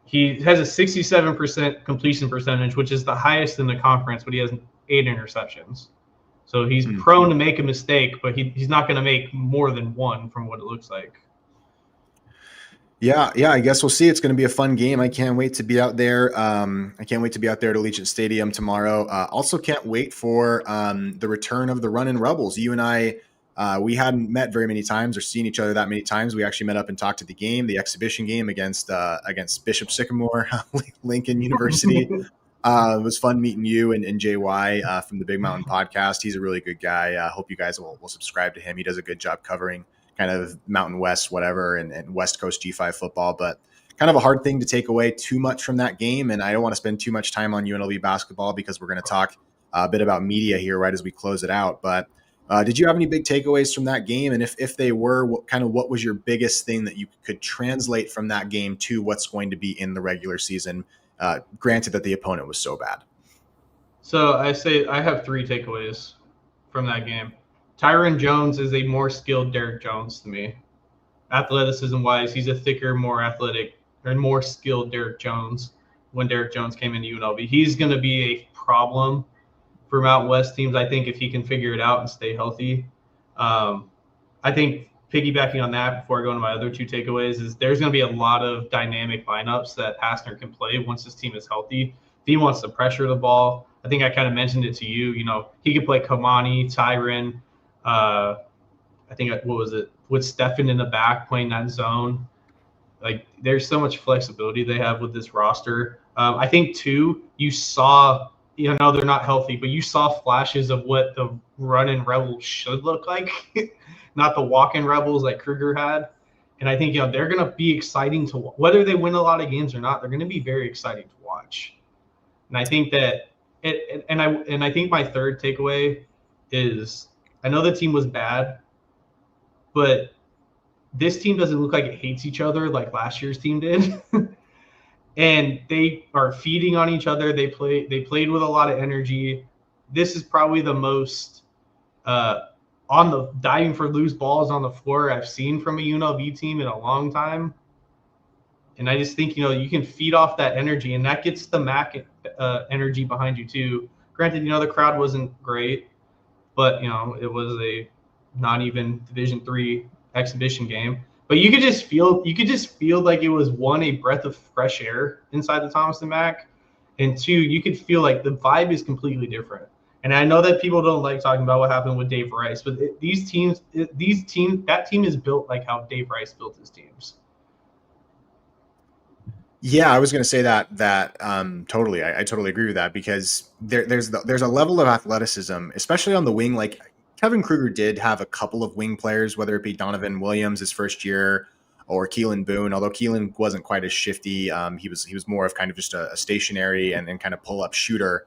he has a 67% completion percentage, which is the highest in the conference, but he has 8 interceptions. So he's prone to make a mistake, but he's not going to make more than one from what it looks like. Yeah, I guess we'll see. It's going to be a fun game. I can't wait to be out there. I can't wait to be out there at Allegiant Stadium tomorrow. Also can't wait for the return of the Runnin' Rebels. You and I, we hadn't met very many times or seen each other that many times. We actually met up and talked to the exhibition game against Bishop Sycamore, Lincoln University. It was fun meeting you and JY from the Big Mountain Podcast. He's a really good guy. I hope you guys will subscribe to him. He does a good job covering kind of Mountain West, whatever, and West Coast G5 football, but kind of a hard thing to take away too much from that game. And I don't want to spend too much time on UNLV basketball because we're going to talk a bit about media here right as we close it out. But did you have any big takeaways from that game? And if they were, what was your biggest thing that you could translate from that game to what's going to be in the regular season? Granted that the opponent was so bad. So I have 3 takeaways from that game. Tyron Jones is a more skilled Derek Jones to me. Athleticism-wise, he's a thicker, more athletic, and more skilled Derek Jones when Derek Jones came into UNLV. He's going to be a problem for Mountain West teams, I think, if he can figure it out and stay healthy. I think piggybacking on that before I go into my other 2 takeaways is there's going to be a lot of dynamic lineups that Hassner can play once his team is healthy. If he wants to pressure the ball, I think I kind of mentioned it to you. He could play Kamani, Tyron, I think what was it with Stefan in the back playing that zone. Like there's so much flexibility they have with this roster. I think too, you saw, they're not healthy, but you saw flashes of what the Runnin' Rebels should look like, not the walk-in Rebels like Kruger had. And I think they're going to be exciting to whether they win a lot of games or not. They're going to be very exciting to watch. And I think that I think my third takeaway is, I know the team was bad, but this team doesn't look like it hates each other like last year's team did. And they are feeding on each other. They played with a lot of energy. This is probably the most on the diving for loose balls on the floor I've seen from a UNLV team in a long time. And I just think, you can feed off that energy, and that gets the MAC energy behind you too. Granted, the crowd wasn't great, but it was a not even Division III exhibition game. But you could just feel like it was, one, a breath of fresh air inside the Thomaston MAC, and 2, you could feel like the vibe is completely different. And I know that people don't like talking about what happened with Dave Rice, but that team is built like how Dave Rice built his teams. Yeah, I was going to say that totally. I totally agree with that because there's a level of athleticism, especially on the wing. Like Kevin Kruger did have a couple of wing players, whether it be Donovan Williams his first year or Keelan Boone, although Keelan wasn't quite as shifty. He was more of kind of just a stationary and kind of pull up shooter.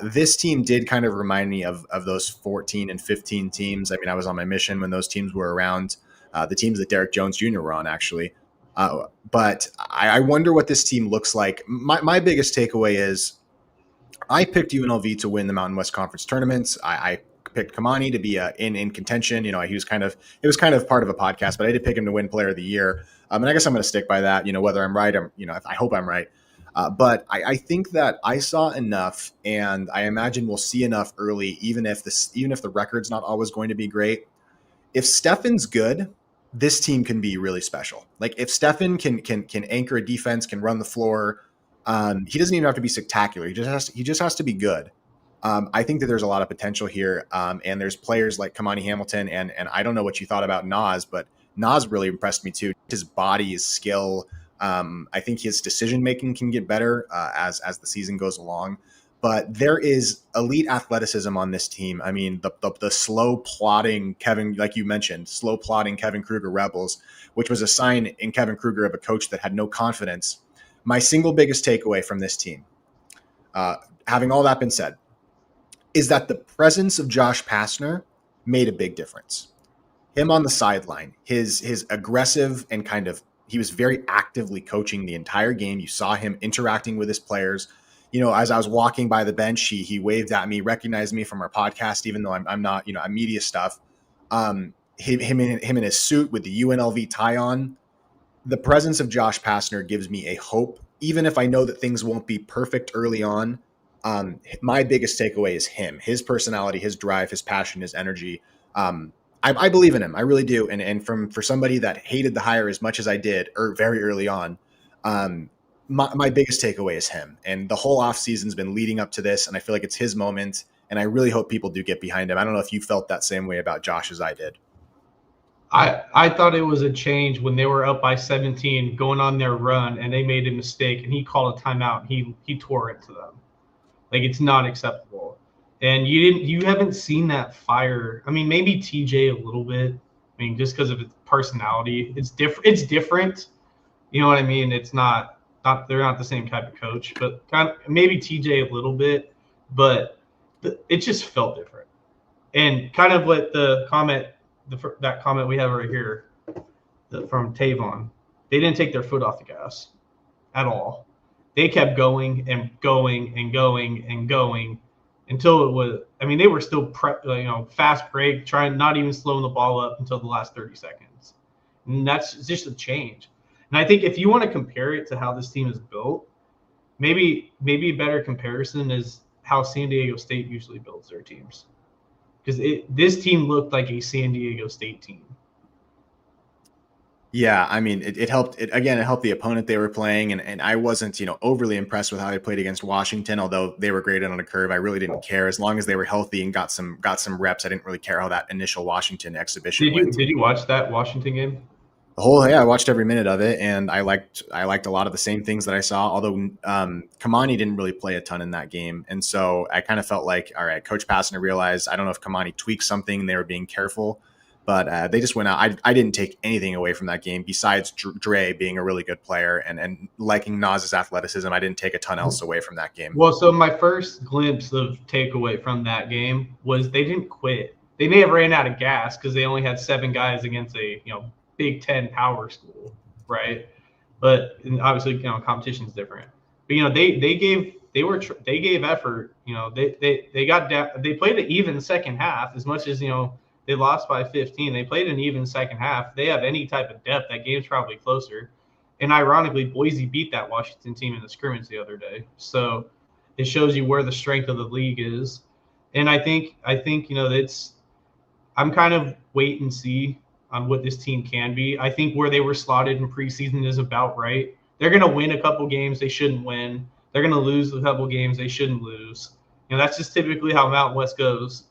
This team did kind of remind me of those 14 and 15 teams. I mean, I was on my mission when those teams were around, the teams that Derek Jones Jr. were on, actually. But I wonder what this team looks like. My biggest takeaway is I picked UNLV to win the Mountain West Conference tournaments. I picked Kamani to be in contention. He was kind of part of a podcast, but I did pick him to win Player of the Year. And I guess I'm going to stick by that. Whether I'm right, I hope I'm right. But I think that I saw enough, and I imagine we'll see enough early, even if the record's not always going to be great. If Stefan's good, this team can be really special. Like if Stefan can anchor a defense, can run the floor, he doesn't even have to be spectacular. He just has to be good. I think that there's a lot of potential here, and there's players like Kamani Hamilton, and I don't know what you thought about Nas, but Nas really impressed me too. His body, his skill. I think his decision making can get better as the season goes along. But there is elite athleticism on this team. I mean, the slow plodding Kevin, like you mentioned, slow plodding Kevin Kruger Rebels, which was a sign in Kevin Kruger of a coach that had no confidence. My single biggest takeaway from this team, having all that been said, is that the presence of Josh Pastner made a big difference. him on the sideline, his aggressive and kind of he was very actively coaching the entire game. You saw him interacting with his players. As I was walking by the bench, he waved at me, recognized me from our podcast, even though I'm not, I'm media stuff. Him in his suit with the UNLV tie on. The presence of Josh Pastner gives me a hope, even if I know that things won't be perfect early on. My biggest takeaway is him, his personality, his drive, his passion, his energy. I believe in him. I really do. And for somebody that hated the hire as much as I did, or very early on, my biggest takeaway is him. And the whole offseason's been leading up to this, and I feel like it's his moment. And I really hope people do get behind him. I don't know if you felt that same way about Josh as I did. I thought it was a change when they were up by 17 going on their run and they made a mistake and he called a timeout. He tore it to them. Like, it's not acceptable. And you haven't seen that fire. I mean, maybe TJ a little bit. I mean, just because of his personality, it's different. You know what I mean? It's not they're not the same type of coach, but kind of, maybe TJ a little bit, but it just felt different. And kind of what the comment, that comment we have right here from Tavon, they didn't take their foot off the gas at all. They kept going and going and going and going until it was. I mean, they were still fast break, trying, not even slowing the ball up until the last 30 seconds. And that's just a change. And I think if you want to compare it to how this team is built, maybe a better comparison is how San Diego State usually builds their teams. Because this team looked like a San Diego State team. Yeah, I mean, it helped. It helped the opponent they were playing, and I wasn't, overly impressed with how they played against Washington. Although they were graded on a curve, I really didn't care as long as they were healthy and got some reps. I didn't really care how that initial Washington exhibition went. Did you watch that Washington game? I watched every minute of it, and I liked a lot of the same things that I saw. Although Kamani didn't really play a ton in that game, and so I kind of felt like, all right, Coach Pastner realized, I don't know if Kamani tweaked something and they were being careful, but they just went out. I didn't take anything away from that game besides Dre being a really good player and liking Naz's athleticism. I didn't take a ton else away from that game. Well, so my first glimpse of takeaway from that game was they didn't quit. They may have ran out of gas because they only had 7 guys against a Big Ten power school, right? But obviously, competition is different. But they gave effort. They played an even second half. As much as they lost by 15, they played an even second half. They have any type of depth. That game's probably closer. And ironically, Boise beat that Washington team in the scrimmage the other day. So it shows you where the strength of the league is. And I think it's. I'm kind of wait and see on what this team can be. I think where they were slotted in preseason is about right. They're going to win a couple games they shouldn't win. They're going to lose a couple games they shouldn't lose. That's just typically how Mountain West goes.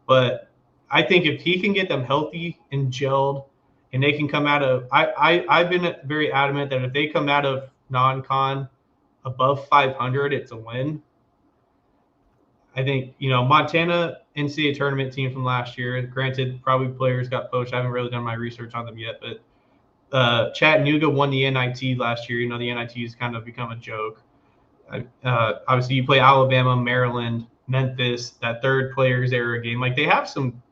But I think if he can get them healthy and gelled, and they can come out of I've been very adamant that if they come out of non-con above 500, it's a win. I think, Montana NCAA tournament team from last year, granted, probably players got poached. I haven't really done my research on them yet, but Chattanooga won the NIT last year. the NIT has kind of become a joke. Obviously, you play Alabama, Maryland, Memphis, that third players era game. Like, they have some,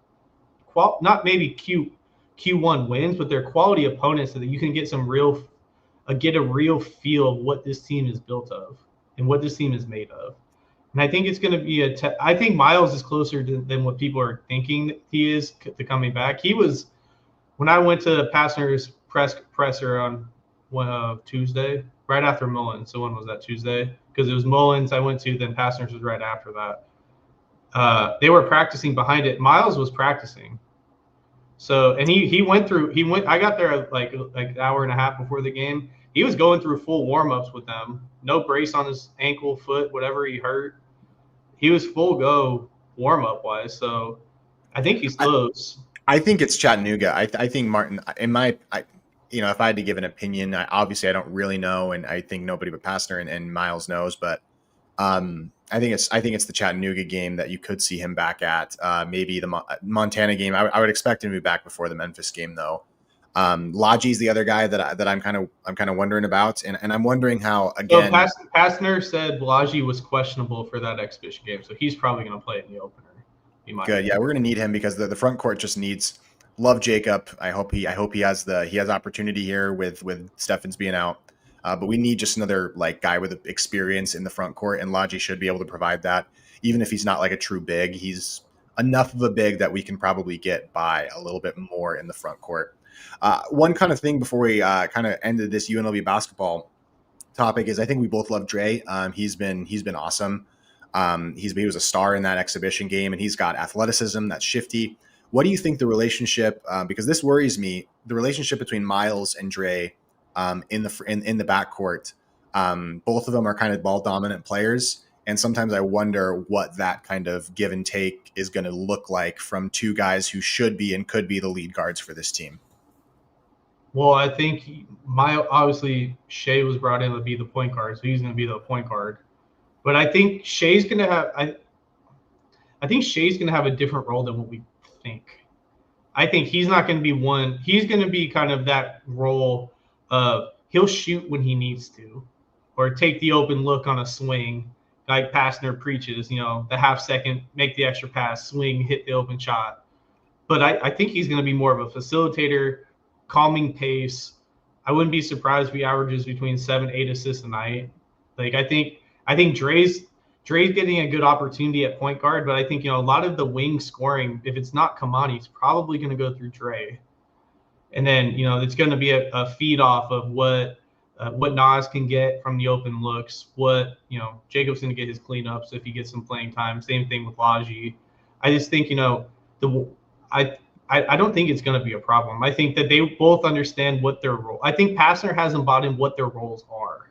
not maybe Q1 wins, but they're quality opponents so that you can get get a real feel of what this team is built of and what this team is made of. And I think it's going to be I think Miles is closer than what people are thinking that he is to coming back. He was, when I went to Pastner's presser on Tuesday, right after Mullins. So when was that, Tuesday? Because it was Mullins I went to, then Pastner's was right after that. They were practicing behind it. Miles was practicing. So, and he went, I got there like an hour and a half before the game. He was going through full warm-ups with them. No brace on his ankle, foot, whatever he hurt. He was full go warm-up wise. So I think he's close. I think it's Chattanooga. I think Martin, if I had to give an opinion, obviously I don't really know. And I think nobody but Pastner and Miles knows, but I think it's the Chattanooga game that you could see him back at. Maybe the Montana game. I would expect him to be back before the Memphis game, though. Laji's the other guy that I'm kind of wondering about, and I'm wondering how again. So Pastner said Laji was questionable for that exhibition game, so he's probably going to play in the opener. Good, yeah, we're going to need him because the front court just needs love Jacob. I hope he has opportunity here with Steffens being out. But we need just another like guy with experience in the front court, and Logi should be able to provide that. Even if he's not like a true big, he's enough of a big that we can probably get by a little bit more in the front court. One kind of thing before we kind of ended this UNLV basketball topic is I think we both love Dre. He's been awesome. He was a star in that exhibition game, and he's got athleticism that's shifty. What do you think the relationship? Because this worries me, the relationship between Miles and Dre in the backcourt. Both of them are kind of ball dominant players, and sometimes I wonder what that kind of give and take is going to look like from two guys who should be and could be the lead guards for this team. Well, I think obviously Shea was brought in to be the point guard, so he's going to be the point guard. But I think Shea's going to have I think Shea's going to have a different role than what we think. I think he's not going to be one. He's going to be kind of that role of he'll shoot when he needs to, or take the open look on a swing, like Pastner preaches. The half second, make the extra pass, swing, hit the open shot. But I think he's going to be more of a facilitator, calming pace. I wouldn't be surprised if he averages between 7-8 assists a night. Like I think Dre's getting a good opportunity at point guard, but I think a lot of the wing scoring, if it's not Kamani, it's probably going to go through Dre. And then it's going to be a feed off of what Nas can get from the open looks. What Jacob's going to get his cleanups if he gets some playing time. Same thing with Logi. I just think I don't think it's going to be a problem. I think that they both understand what their role. I think Pastner hasn't bought in what their roles are.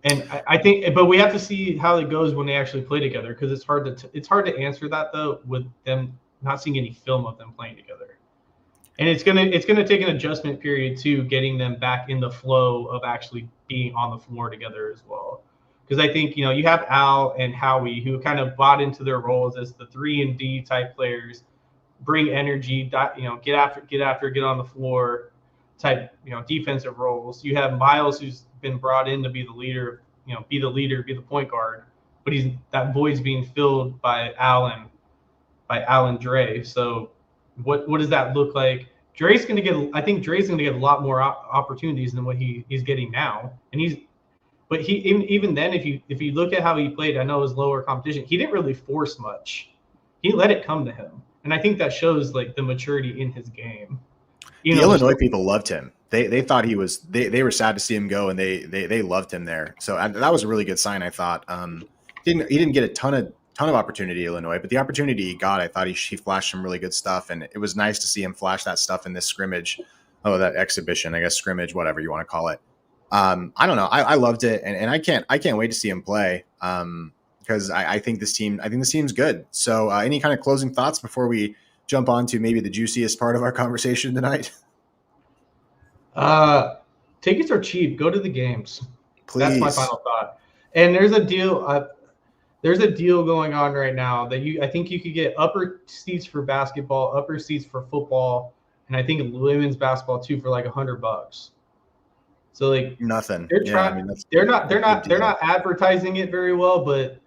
And I think, but we have to see how it goes when they actually play together, because it's hard to answer that though with them not seeing any film of them playing together. And it's gonna take an adjustment period to getting them back in the flow of actually being on the floor together as well. Because I think you have Al and Howie who kind of bought into their roles as the 3 and D type players, bring energy, get on the floor type, defensive roles. You have Miles who's been brought in to be the leader, be the point guard, but that void's being filled by Al and Dre. So what does that look like? I think Dre's gonna get a lot more opportunities than what he's getting now. And even then, if you look at how he played, I know it was lower competition, he didn't really force much. He let it come to him. And I think that shows like the maturity in his game. The Illinois people loved him. They thought he was. They were sad to see him go, and they loved him there. So that was a really good sign, I thought. He didn't get a ton of opportunity at Illinois, but the opportunity he got, I thought he flashed some really good stuff, and it was nice to see him flash that stuff in this scrimmage. Oh, that exhibition, I guess, scrimmage, whatever you want to call it. I don't know. I loved it, and I can't wait to see him play. Because I think this team's good. So any kind of closing thoughts before we jump on to maybe the juiciest part of our conversation tonight? Tickets are cheap. Go to the games. Please. That's my final thought. And there's a deal. There's a deal going on right now that I think you could get upper seats for basketball, upper seats for football, and I think women's basketball too for like $100. So like nothing. They're not advertising it very well, but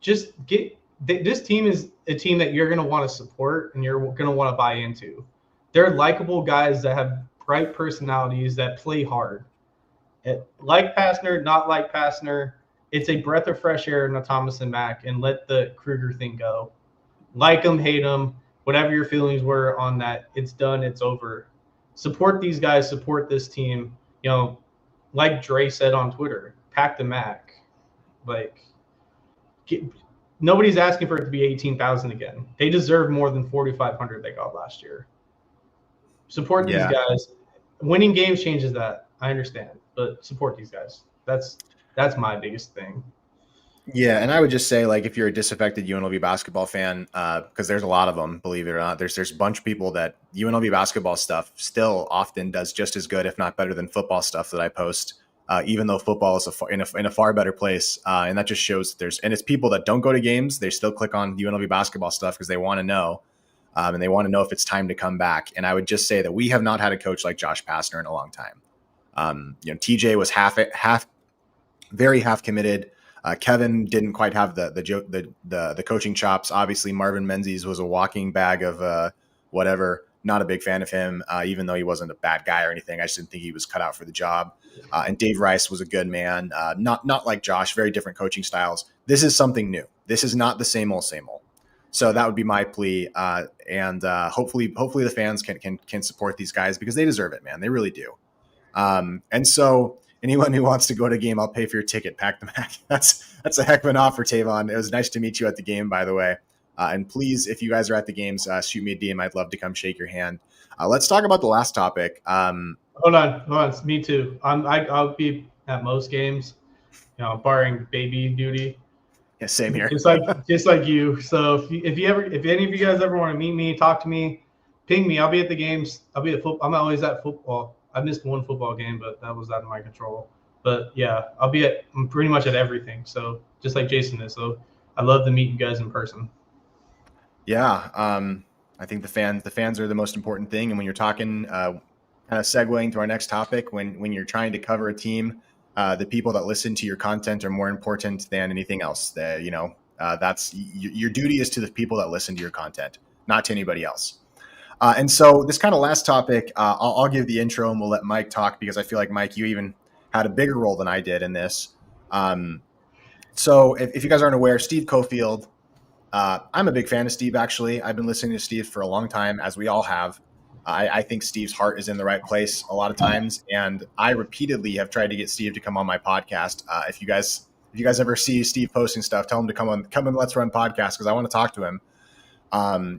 just this team is a team that you're going to want to support and you're going to want to buy into. They're likable guys that have bright personalities that play hard. Like Pastner, not like Pastner. It's a breath of fresh air in the Thomas and Mack, and let the Kruger thing go. Like them, hate them, whatever your feelings were on that, it's done, it's over. Support these guys, support this team. Like Dre said on Twitter, pack the Mac. Nobody's asking for it to be 18,000 again. They deserve more than 4,500 they got last year. Support these guys. Winning games changes that. I understand, but support these guys. That's my biggest thing. Yeah, and I would just say, like, if you're a disaffected UNLV basketball fan, because there's a lot of them, believe it or not, there's a bunch of people that UNLV basketball stuff still often does just as good, if not better, than football stuff that I post. Even though football is in a far better place, and that just shows that it's people that don't go to games, they still click on UNLV basketball stuff because they want to know, and they want to know if it's time to come back. And I would just say that we have not had a coach like Josh Pastner in a long time. TJ was very half committed. Kevin didn't quite have the coaching chops. Obviously, Marvin Menzies was a walking bag of whatever. Not a big fan of him, even though he wasn't a bad guy or anything. I just didn't think he was cut out for the job. And Dave Rice was a good man, not like Josh, very different coaching styles. This is something new. This is not the same old, same old. So that would be my plea, and hopefully the fans can support these guys because they deserve it, man. They really do. And so anyone who wants to go to a game, I'll pay for your ticket. Pack the Mac. That's a heck of an offer, Tavon. It was nice to meet you at the game, by the way. And please, if you guys are at the games, shoot me a DM. I'd love to come shake your hand. Let's talk about the last topic. Hold on. Me too. I'll be at most games, barring baby duty. Yeah, same here. Just like you. So if any of you guys ever want to meet me, talk to me, ping me. I'll be at the games. I'll be at football. I'm always at football. I missed one football game, but that was out of my control. But yeah, I'm pretty much at everything. So just like Jason is. So I love to meet you guys in person. Yeah, I think the fans are the most important thing. And when you're talking, kind of segueing to our next topic, when you're trying to cover a team, the people that listen to your content are more important than anything else. That's your duty is to the people that listen to your content, not to anybody else. And so this kind of last topic, I'll give the intro and we'll let Mike talk because I feel like, Mike, you even had a bigger role than I did in this. So if you guys aren't aware, Steve Cofield, I'm a big fan of Steve, actually. I've been listening to Steve for a long time, as we all have. I think Steve's heart is in the right place a lot of times. And I repeatedly have tried to get Steve to come on my podcast. If you guys ever see Steve posting stuff, tell him to come on Let's Run podcast because I want to talk to him.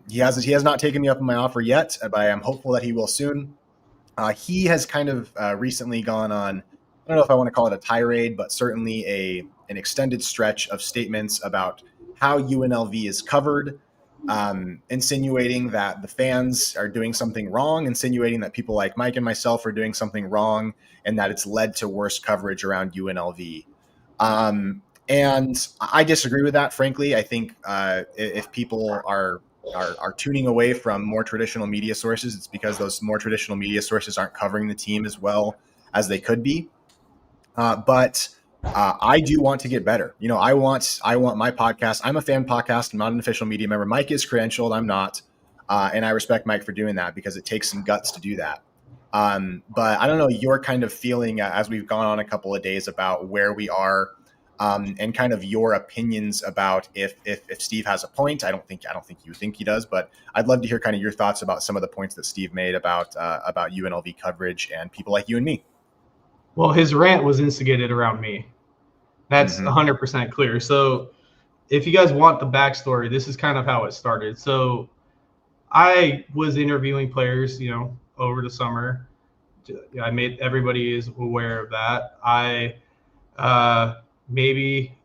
He has not taken me up on my offer yet, but I am hopeful that he will soon. He has kind of recently gone on, I don't know if I want to call it a tirade, but certainly an extended stretch of statements about how UNLV is covered, insinuating that the fans are doing something wrong, insinuating that people like Mike and myself are doing something wrong, and that it's led to worse coverage around UNLV. And I disagree with that, frankly. I think if people are tuning away from more traditional media sources, it's because those more traditional media sources aren't covering the team as well as they could be. But I do want to get better. I want my podcast. I'm a fan podcast. I'm not an official media member. Mike is credentialed. I'm not. And I respect Mike for doing that because it takes some guts to do that. But I don't know your kind of feeling as we've gone on a couple of days about where we are, and kind of your opinions about if Steve has a point. I don't think you think he does, but I'd love to hear kind of your thoughts about some of the points that Steve made about UNLV coverage and people like you and me. Well, his rant was instigated around me. That's 100% clear. So if you guys want the backstory, this is kind of how it started. So I was interviewing players, over the summer. I made everybody is aware of that. I maybe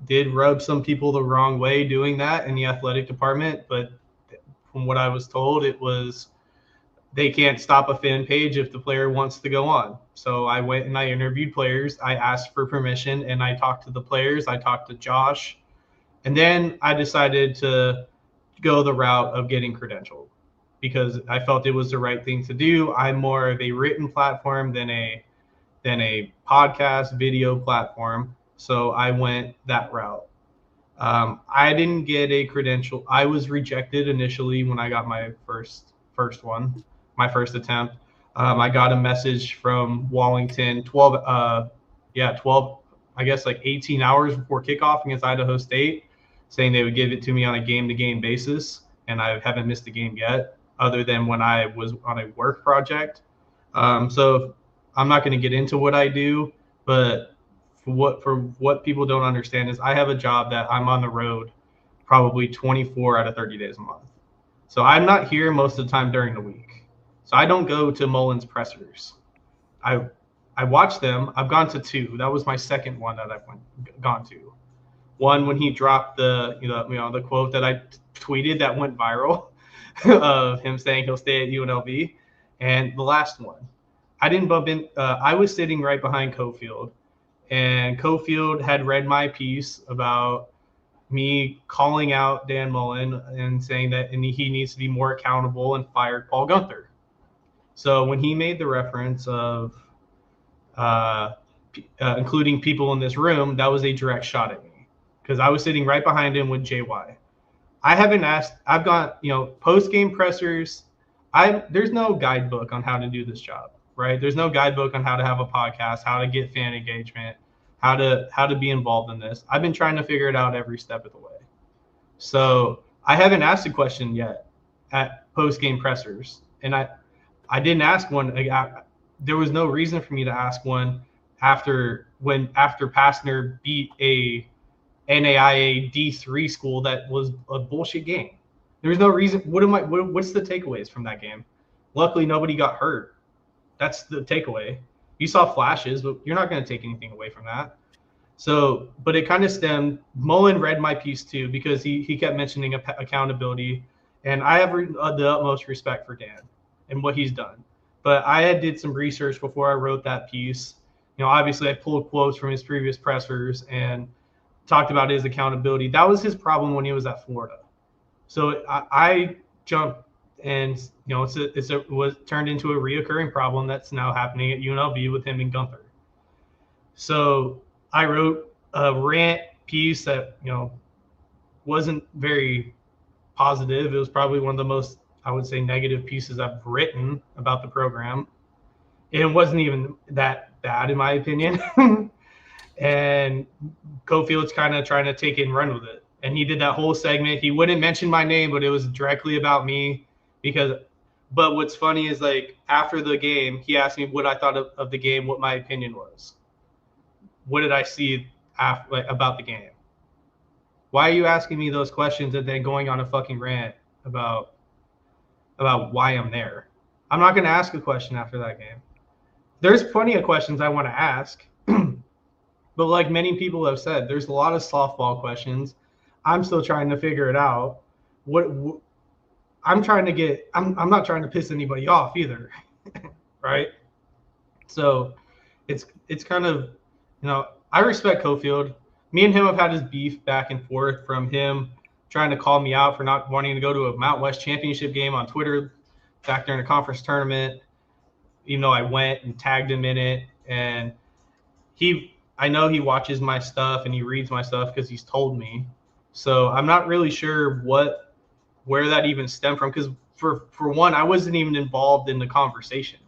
did rub some people the wrong way doing that in the athletic department, but from what I was told, it was they can't stop a fan page if the player wants to go on. So I went and I interviewed players. I asked for permission and I talked to the players. I talked to Josh. And then I decided to go the route of getting credentialed because I felt it was the right thing to do. I'm more of a written platform than a podcast video platform. So I went that route. I didn't get a credential. I was rejected initially when I got my first one. My first attempt. I got a message from Wallington 12, I guess like 18 hours before kickoff against Idaho State saying they would give it to me on a game-to-game basis. And I haven't missed a game yet other than when I was on a work project. So I'm not going to get into what I do, but for what people don't understand is I have a job that I'm on the road probably 24 out of 30 days a month. So I'm not here most of the time during the week. So I don't go to Mullins pressers. I watch them. I've gone to two. That was my second one that I've gone to. One when he dropped the quote that I tweeted that went viral of him saying he'll stay at UNLV, and the last one. I didn't bump in. I was sitting right behind Cofield, and Cofield had read my piece about me calling out Dan Mullen and saying that he needs to be more accountable and fired Paul Gunther. So when he made the reference of including people in this room, that was a direct shot at me because I was sitting right behind him with JY. I haven't asked. I've got post game pressers. There's no guidebook on how to do this job, right? There's no guidebook on how to have a podcast, how to get fan engagement, how to be involved in this. I've been trying to figure it out every step of the way. So I haven't asked a question yet at post game pressers, and I didn't ask one. There was no reason for me to ask one after Pastner beat a NAIA D3 school that was a bullshit game. There's no reason. What's the takeaways from that game? Luckily, nobody got hurt. That's the takeaway. You saw flashes, but you're not going to take anything away from that. So, but it kind of stemmed. Mullen read my piece too because he kept mentioning accountability, and I have the utmost respect for Dan and what he's done. But I did some research before I wrote that piece. Obviously I pulled quotes from his previous pressers and talked about his accountability. That was his problem when he was at Florida. So I jumped, and it was turned into a reoccurring problem that's now happening at UNLV with him and Gunther. So I wrote a rant piece that wasn't very positive. It was probably one of the most, I would say, negative pieces I've written about the program. It wasn't even that bad in my opinion. And Cofield's kind of trying to take it and run with it. And he did that whole segment. He wouldn't mention my name, but it was directly about me but what's funny is like after the game, he asked me what I thought of the game, what my opinion was. What did I see about the game? Why are you asking me those questions and then going on a fucking rant about why I'm there? I'm not going to ask a question after that game. There's plenty of questions I want to ask. But like many people have said, there's a lot of softball questions. I'm still trying to figure it out. I'm not trying to piss anybody off either. Right? So it's kind of, I respect Cofield. Me and him have had his beef back and forth, from him trying to call me out for not wanting to go to a Mount West championship game on Twitter back during a conference tournament, even though I went and tagged him in it. And I know he watches my stuff and he reads my stuff because he's told me. So I'm not really sure where that even stemmed from, because for one, I wasn't even involved in the conversation.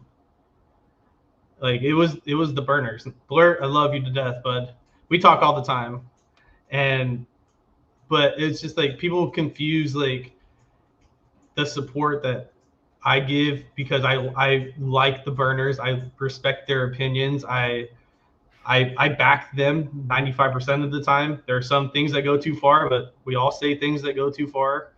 Like it was the burners. Blurt, I love you to death, bud. We talk all the time. But it's just like people confuse like the support that I give because I like the burners. I respect their opinions. I back them 95% of the time. There are some things that go too far, but we all say things that go too far.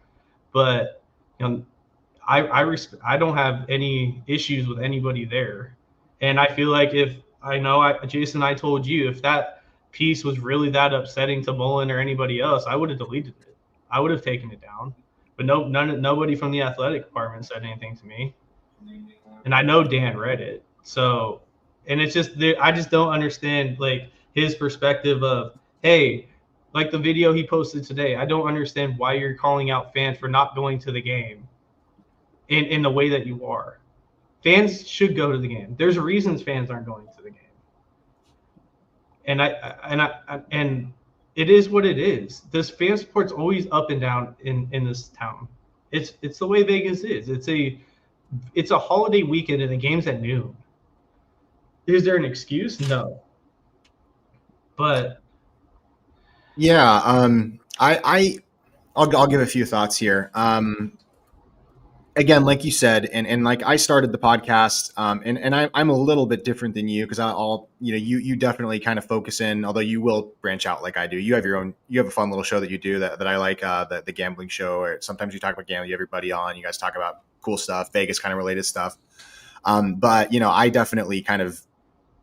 But I don't have any issues with anybody there. And I feel like Jason, I told you, if that piece was really that upsetting to Mullen or anybody else, I would have deleted it. I would have taken it down. But nobody from the athletic department said anything to me. And I know Dan read it. So, and it's just, I just don't understand like his perspective of, hey, like the video he posted today, I don't understand why you're calling out fans for not going to the game in the way that you are. Fans should go to the game. There's reasons fans aren't going to the game. And it is what it is. This fan support's always up and down in this town. It's the way Vegas is. It's a holiday weekend and the game's at noon. Is there an excuse? No. But yeah, I'll give a few thoughts here. Again, like you said, and like I started the podcast, and I'm a little bit different than you because you definitely kind of focus in, although you will branch out like I do. You have a fun little show that you do that I like, the gambling show, or sometimes you talk about gambling, you have everybody on, you guys talk about cool stuff, Vegas kind of related stuff. But I definitely kind of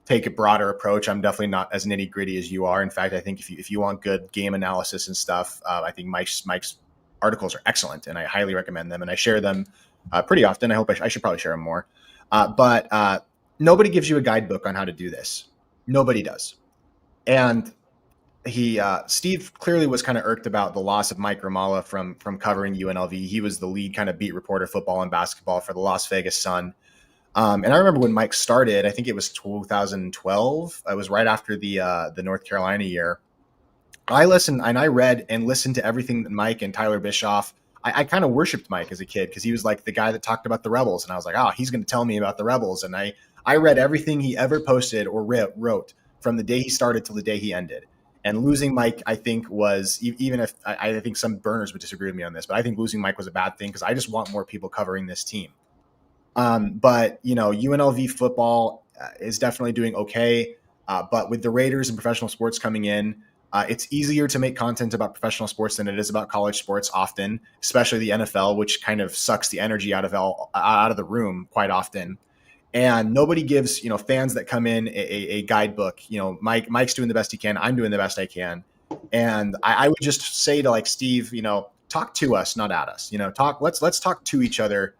take a broader approach. I'm definitely not as nitty gritty as you are. In fact, I think if you want good game analysis and stuff, I think Mike's articles are excellent, and I highly recommend them, and I share them pretty often. I hope I should probably share them more. But nobody gives you a guidebook on how to do this. Nobody does. And Steve clearly was kind of irked about the loss of Mike Ramala from covering UNLV. He was the lead kind of beat reporter, football and basketball, for the Las Vegas Sun. And I remember when Mike started, I think it was 2012. It was right after the North Carolina year. I listened and I read and listened to everything that Mike and Tyler Bischoff. I kind of worshipped Mike as a kid because he was like the guy that talked about the Rebels, and I was like, oh, he's going to tell me about the Rebels. And I read everything he ever posted or wrote from the day he started till the day he ended. And losing Mike, I think, was, even if I think some burners would disagree with me on this, but I think losing Mike was a bad thing because I just want more people covering this team. But UNLV football is definitely doing okay. But with the Raiders and professional sports coming in, it's easier to make content about professional sports than it is about college sports often, especially the NFL, which kind of sucks the energy out of the room quite often. And nobody gives fans that come in a guidebook. Mike's doing the best he can. I'm doing the best I can. And I would just say to like Steve, talk to us, not at us. Let's talk to each other,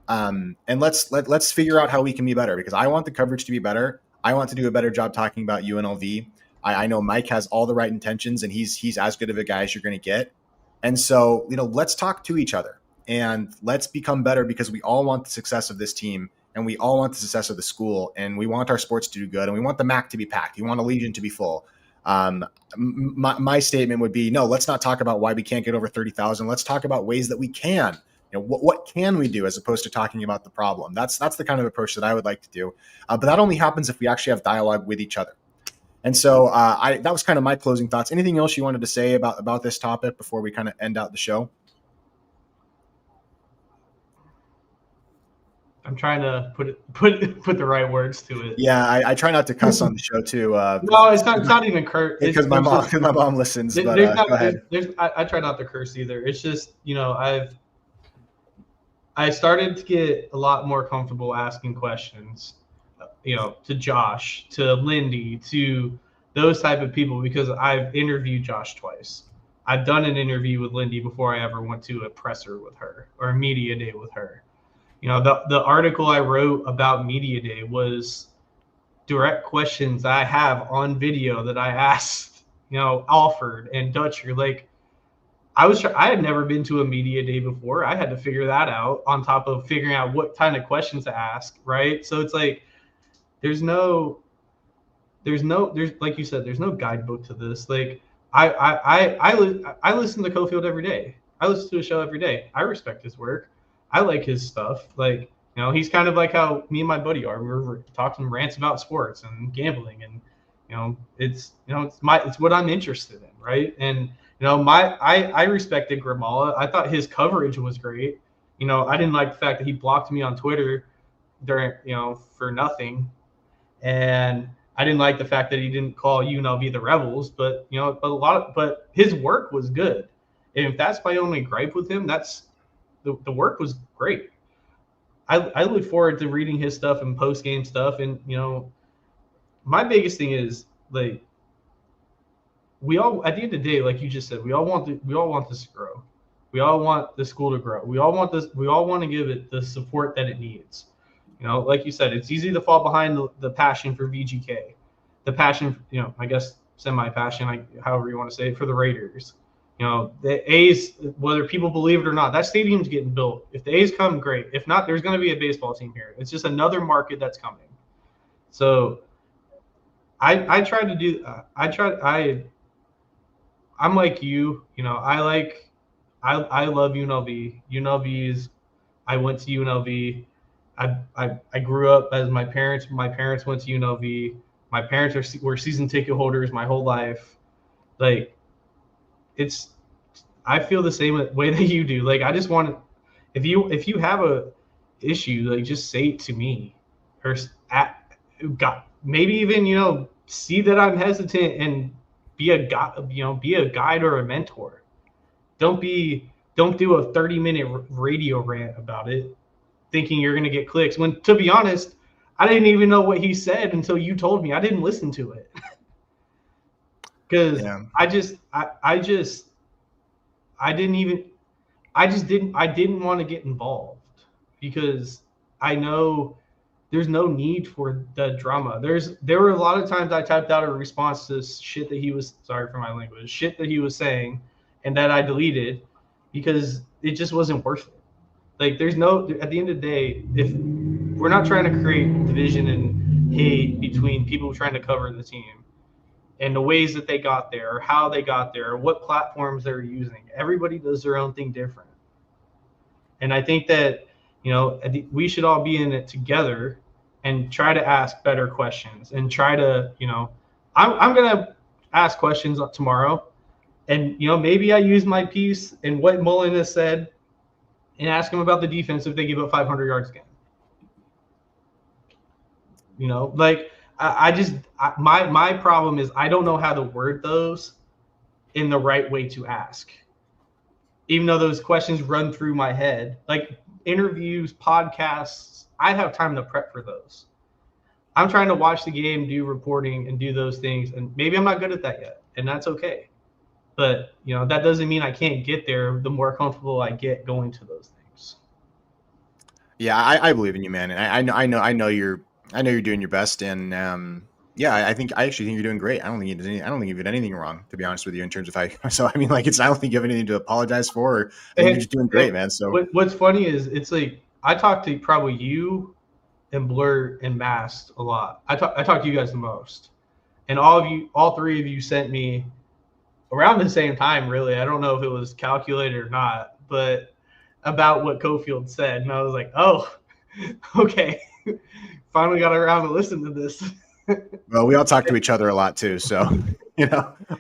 and let's figure out how we can be better, because I want the coverage to be better. I want to do a better job talking about UNLV. I know Mike has all the right intentions, and he's as good of a guy as you're going to get. And so, let's talk to each other and let's become better, because we all want the success of this team, and we all want the success of the school, and we want our sports to do good, and we want the MAC to be packed. We want Allegiant to be full. My statement would be, no, let's not talk about why we can't get over 30,000. Let's talk about ways that we can. What can we do, as opposed to talking about the problem? That's the kind of approach that I would like to do. But that only happens if we actually have dialogue with each other. And so that was kind of my closing thoughts. Anything else you wanted to say about this topic before we kind of end out the show? I'm trying to put the right words to it. Yeah, I try not to cuss on the show too. No, it's not even curse. Because my mom listens. But go ahead. I try not to curse either. It's just I started to get a lot more comfortable asking questions, to Josh, to Lindy, to those type of people, because I've interviewed Josh twice. I've done an interview with Lindy before I ever went to a presser with her or a media day with her. The article I wrote about media day was direct questions I have on video that I asked, Alford and Dutcher. Like, I had never been to a media day before. I had to figure that out on top of figuring out what kind of questions to ask, right? So it's like there's like you said, there's no guidebook to this. Like I listen to Cofield every day. I listen to a show every day. I respect his work. I like his stuff. Like, he's kind of like how me and my buddy are. We're talking rants about sports and gambling, and it's what I'm interested in, right? And I respected Grimala. I thought his coverage was great. I didn't like the fact that he blocked me on Twitter during, for nothing. And I didn't like the fact that he didn't call UNLV the Rebels, but his work was good. And if that's my only gripe with him, that's the work was great. I look forward to reading his stuff and post game stuff. And, my biggest thing is, like, we all, at the end of the day, like you just said, we all want this to grow. We all want the school to grow. We all want to give it the support that it needs. Like you said, it's easy to fall behind the passion for VGK, the passion, I guess semi-passion, however you want to say it, for the Raiders. The A's, whether people believe it or not, that stadium's getting built. If the A's come, great. If not, there's going to be a baseball team here. It's just another market that's coming. So I try to do. I'm like you. I love UNLV. UNLV is. I went to UNLV. I grew up as my parents went to UNLV. My parents were season ticket holders my whole life. Like, I feel the same way that you do. Like, I just want to, if you have a issue, like, just say it to me, or maybe even, see that I'm hesitant and be a guide or a mentor. Don't do a 30-minute radio rant about it, thinking you're going to get clicks. When, to be honest, I didn't even know what he said until you told me. I didn't listen to it. Because I didn't want to get involved, because I know there's no need for the drama. There were a lot of times I typed out a response to shit that he was, sorry for my language, shit that he was saying, and that I deleted because it just wasn't worth it. Like, at the end of the day, if we're not trying to create division and hate between people trying to cover the team, and the ways that they got there, or how they got there, or what platforms they're using. Everybody does their own thing different. And I think that, we should all be in it together and try to ask better questions and try to, I'm going to ask questions tomorrow. And, maybe I use my piece and what Mullen has said and ask him about the defense if they give up 500 yards again. My problem is I don't know how to word those in the right way to ask. Even though those questions run through my head, like interviews, podcasts, I have time to prep for those. I'm trying to watch the game, do reporting, and do those things. And maybe I'm not good at that yet, and that's okay. But, that doesn't mean I can't get there the more comfortable I get going to those things. Yeah, I believe in you, man. And I know you're doing your best. And yeah, I actually think you're doing great. I don't think you did anything wrong, to be honest with you, in terms of how. So I mean, like, I don't think you have anything to apologize for. I think you're just doing great, man. So what's funny is it's like I talk to probably you and Blur and Mast a lot. I talk to you guys the most, and all three of you sent me around the same time. Really, I don't know if it was calculated or not, but about what Cofield said, and I was like, oh, okay, finally got around to listen to this. Well, we all talk to each other a lot too, so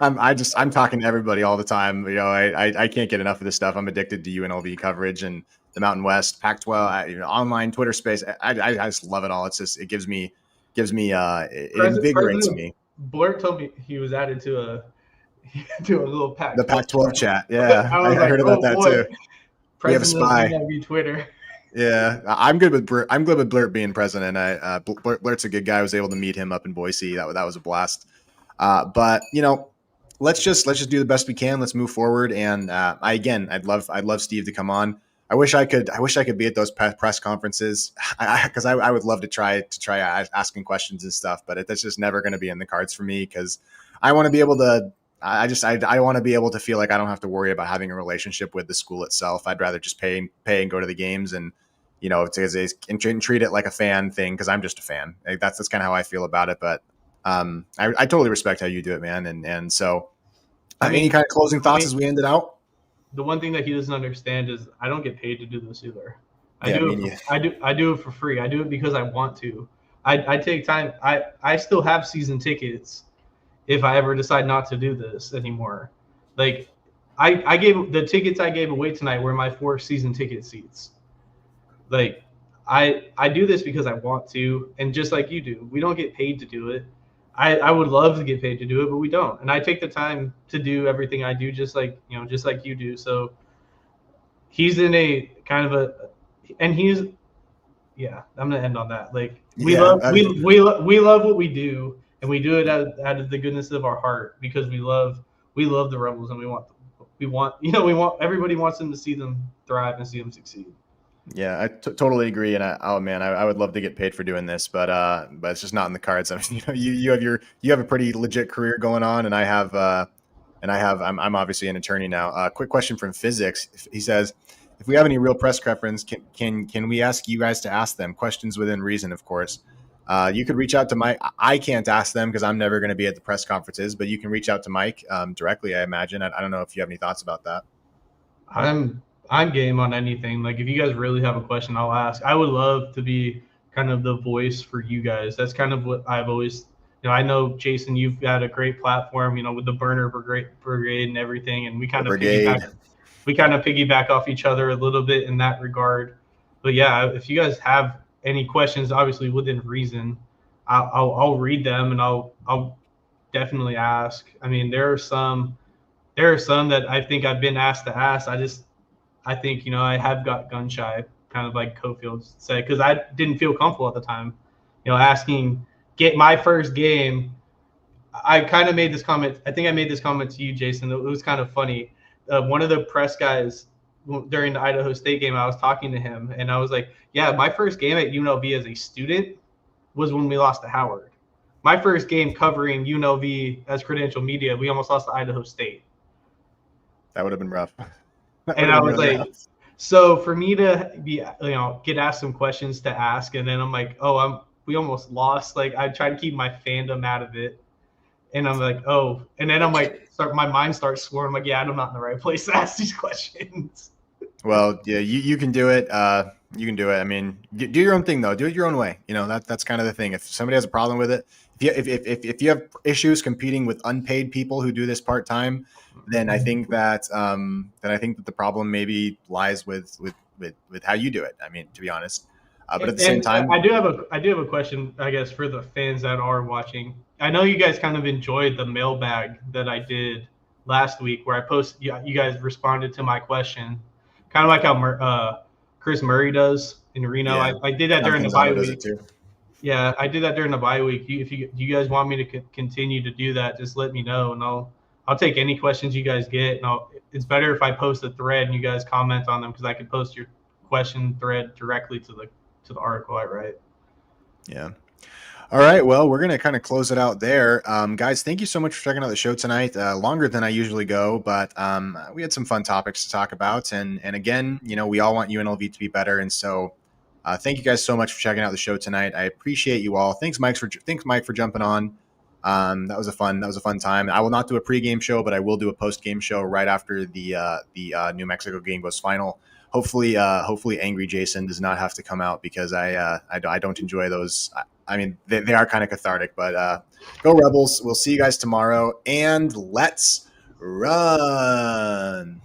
I'm talking to everybody all the time. I can't get enough of this stuff. I'm addicted to UNLV coverage and the Mountain West, Pac-12, online Twitter space. I just love it all. It's just it it invigorates me. Blurt told me he was added to a little the Pac-12 chat. Yeah, I heard about that too. We have a spy. Twitter. Yeah, I'm good with Blurt being president. Blurt's a good guy. I was able to meet him up in Boise. That was a blast. But let's just do the best we can. Let's move forward. And I'd love Steve to come on. I wish I could be at those press conferences because I would love to try asking questions and stuff. But that's just never going to be in the cards for me because I want to be able to. I want to be able to feel like I don't have to worry about having a relationship with the school itself. I'd rather just pay and go to the games and, and treat it like a fan thing because I'm just a fan. That's kind of how I feel about it. But I totally respect how you do it, man. And so any kind of closing thoughts as we end it out? The one thing that he doesn't understand is I don't get paid to do this either. I do it for free. I do it because I want to. I take time. I still have season tickets if I ever decide not to do this anymore. Like I gave the tickets I gave away tonight were my 4 season ticket seats. Like I do this because I want to, and just like you do, we don't get paid to do it. I would love to get paid to do it, but we don't. And I take the time to do everything I do just like you do. So he's in a kind of I'm gonna end on that. Like we love what we do. And we do it out of the goodness of our heart because we love the Rebels and everybody wants them to see them thrive and see them succeed. Yeah, I totally agree. And I would love to get paid for doing this, but it's just not in the cards. I mean, you have a pretty legit career going on, and I'm obviously an attorney now. Quick question from Physics. He says, if we have any real press preference, can we ask you guys to ask them questions within reason, of course. You could reach out to Mike. I can't ask them because I'm never going to be at the press conferences, but you can reach out to Mike directly, I imagine. I don't know if you have any thoughts about that. I'm game on anything. Like if you guys really have a question, I'll ask. I would love to be kind of the voice for you guys. That's kind of what I've always, I know Jason, you've got a great platform, with the burner brigade and everything, and we kind of piggyback off each other a little bit in that regard. But yeah, if you guys have any questions, obviously within reason, I'll read them and I'll definitely ask. I mean, there are some that I think I've been asked to ask. I think I have got gun shy, kind of like Cofield said, because I didn't feel comfortable at the time. Asking get my first game. I kind of made this comment. I think I made this comment to you, Jason. It was kind of funny. One of the press guys during the Idaho State game, I was talking to him, and I was like, yeah, my first game at UNLV as a student was when we lost to Howard. My first game covering UNLV as credential media, we almost lost to Idaho State. That would have been rough. And I was like, so for me to be, get asked some questions to ask, and then I'm like, we almost lost. Like I try to keep my fandom out of it. And I'm like, oh, and then I'm like, my mind starts swirling. I'm like, yeah, I'm not in the right place to ask these questions. Well, yeah, you can do it. You can do it. I mean, do your own thing though. Do it your own way. You know, that's kind of the thing. If somebody has a problem with it, if you have issues competing with unpaid people who do this part time, then I think that the problem maybe lies with how you do it. I mean, to be honest. But at the same And time, I do have a question, I guess, for the fans that are watching. I know you guys kind of enjoyed the mailbag that I did last week, where I posted. You guys responded to my question, kind of like how Chris Murray does in Reno. yeah, I did that John during the bye Canzano does it week. too. Yeah, I did that during the bye week. If you guys want me to continue to do that, just let me know, and I'll take any questions you guys get. And it's better if I post a thread and you guys comment on them, because I can post your question thread directly to the article I write. Yeah. All right. Well, we're going to kind of close it out there. Guys, thank you so much for checking out the show tonight. Longer than I usually go, but we had some fun topics to talk about. And again, you know, we all want UNLV to be better. And so thank you guys so much for checking out the show tonight. I appreciate you all. Thanks, Mike, for jumping on. That was a fun time. I will not do a pregame show, but I will do a postgame show right after the New Mexico game goes final. Hopefully, Angry Jason does not have to come out, because I don't enjoy those. I mean, they are kind of cathartic, but go Rebels. We'll see you guys tomorrow, and let's run.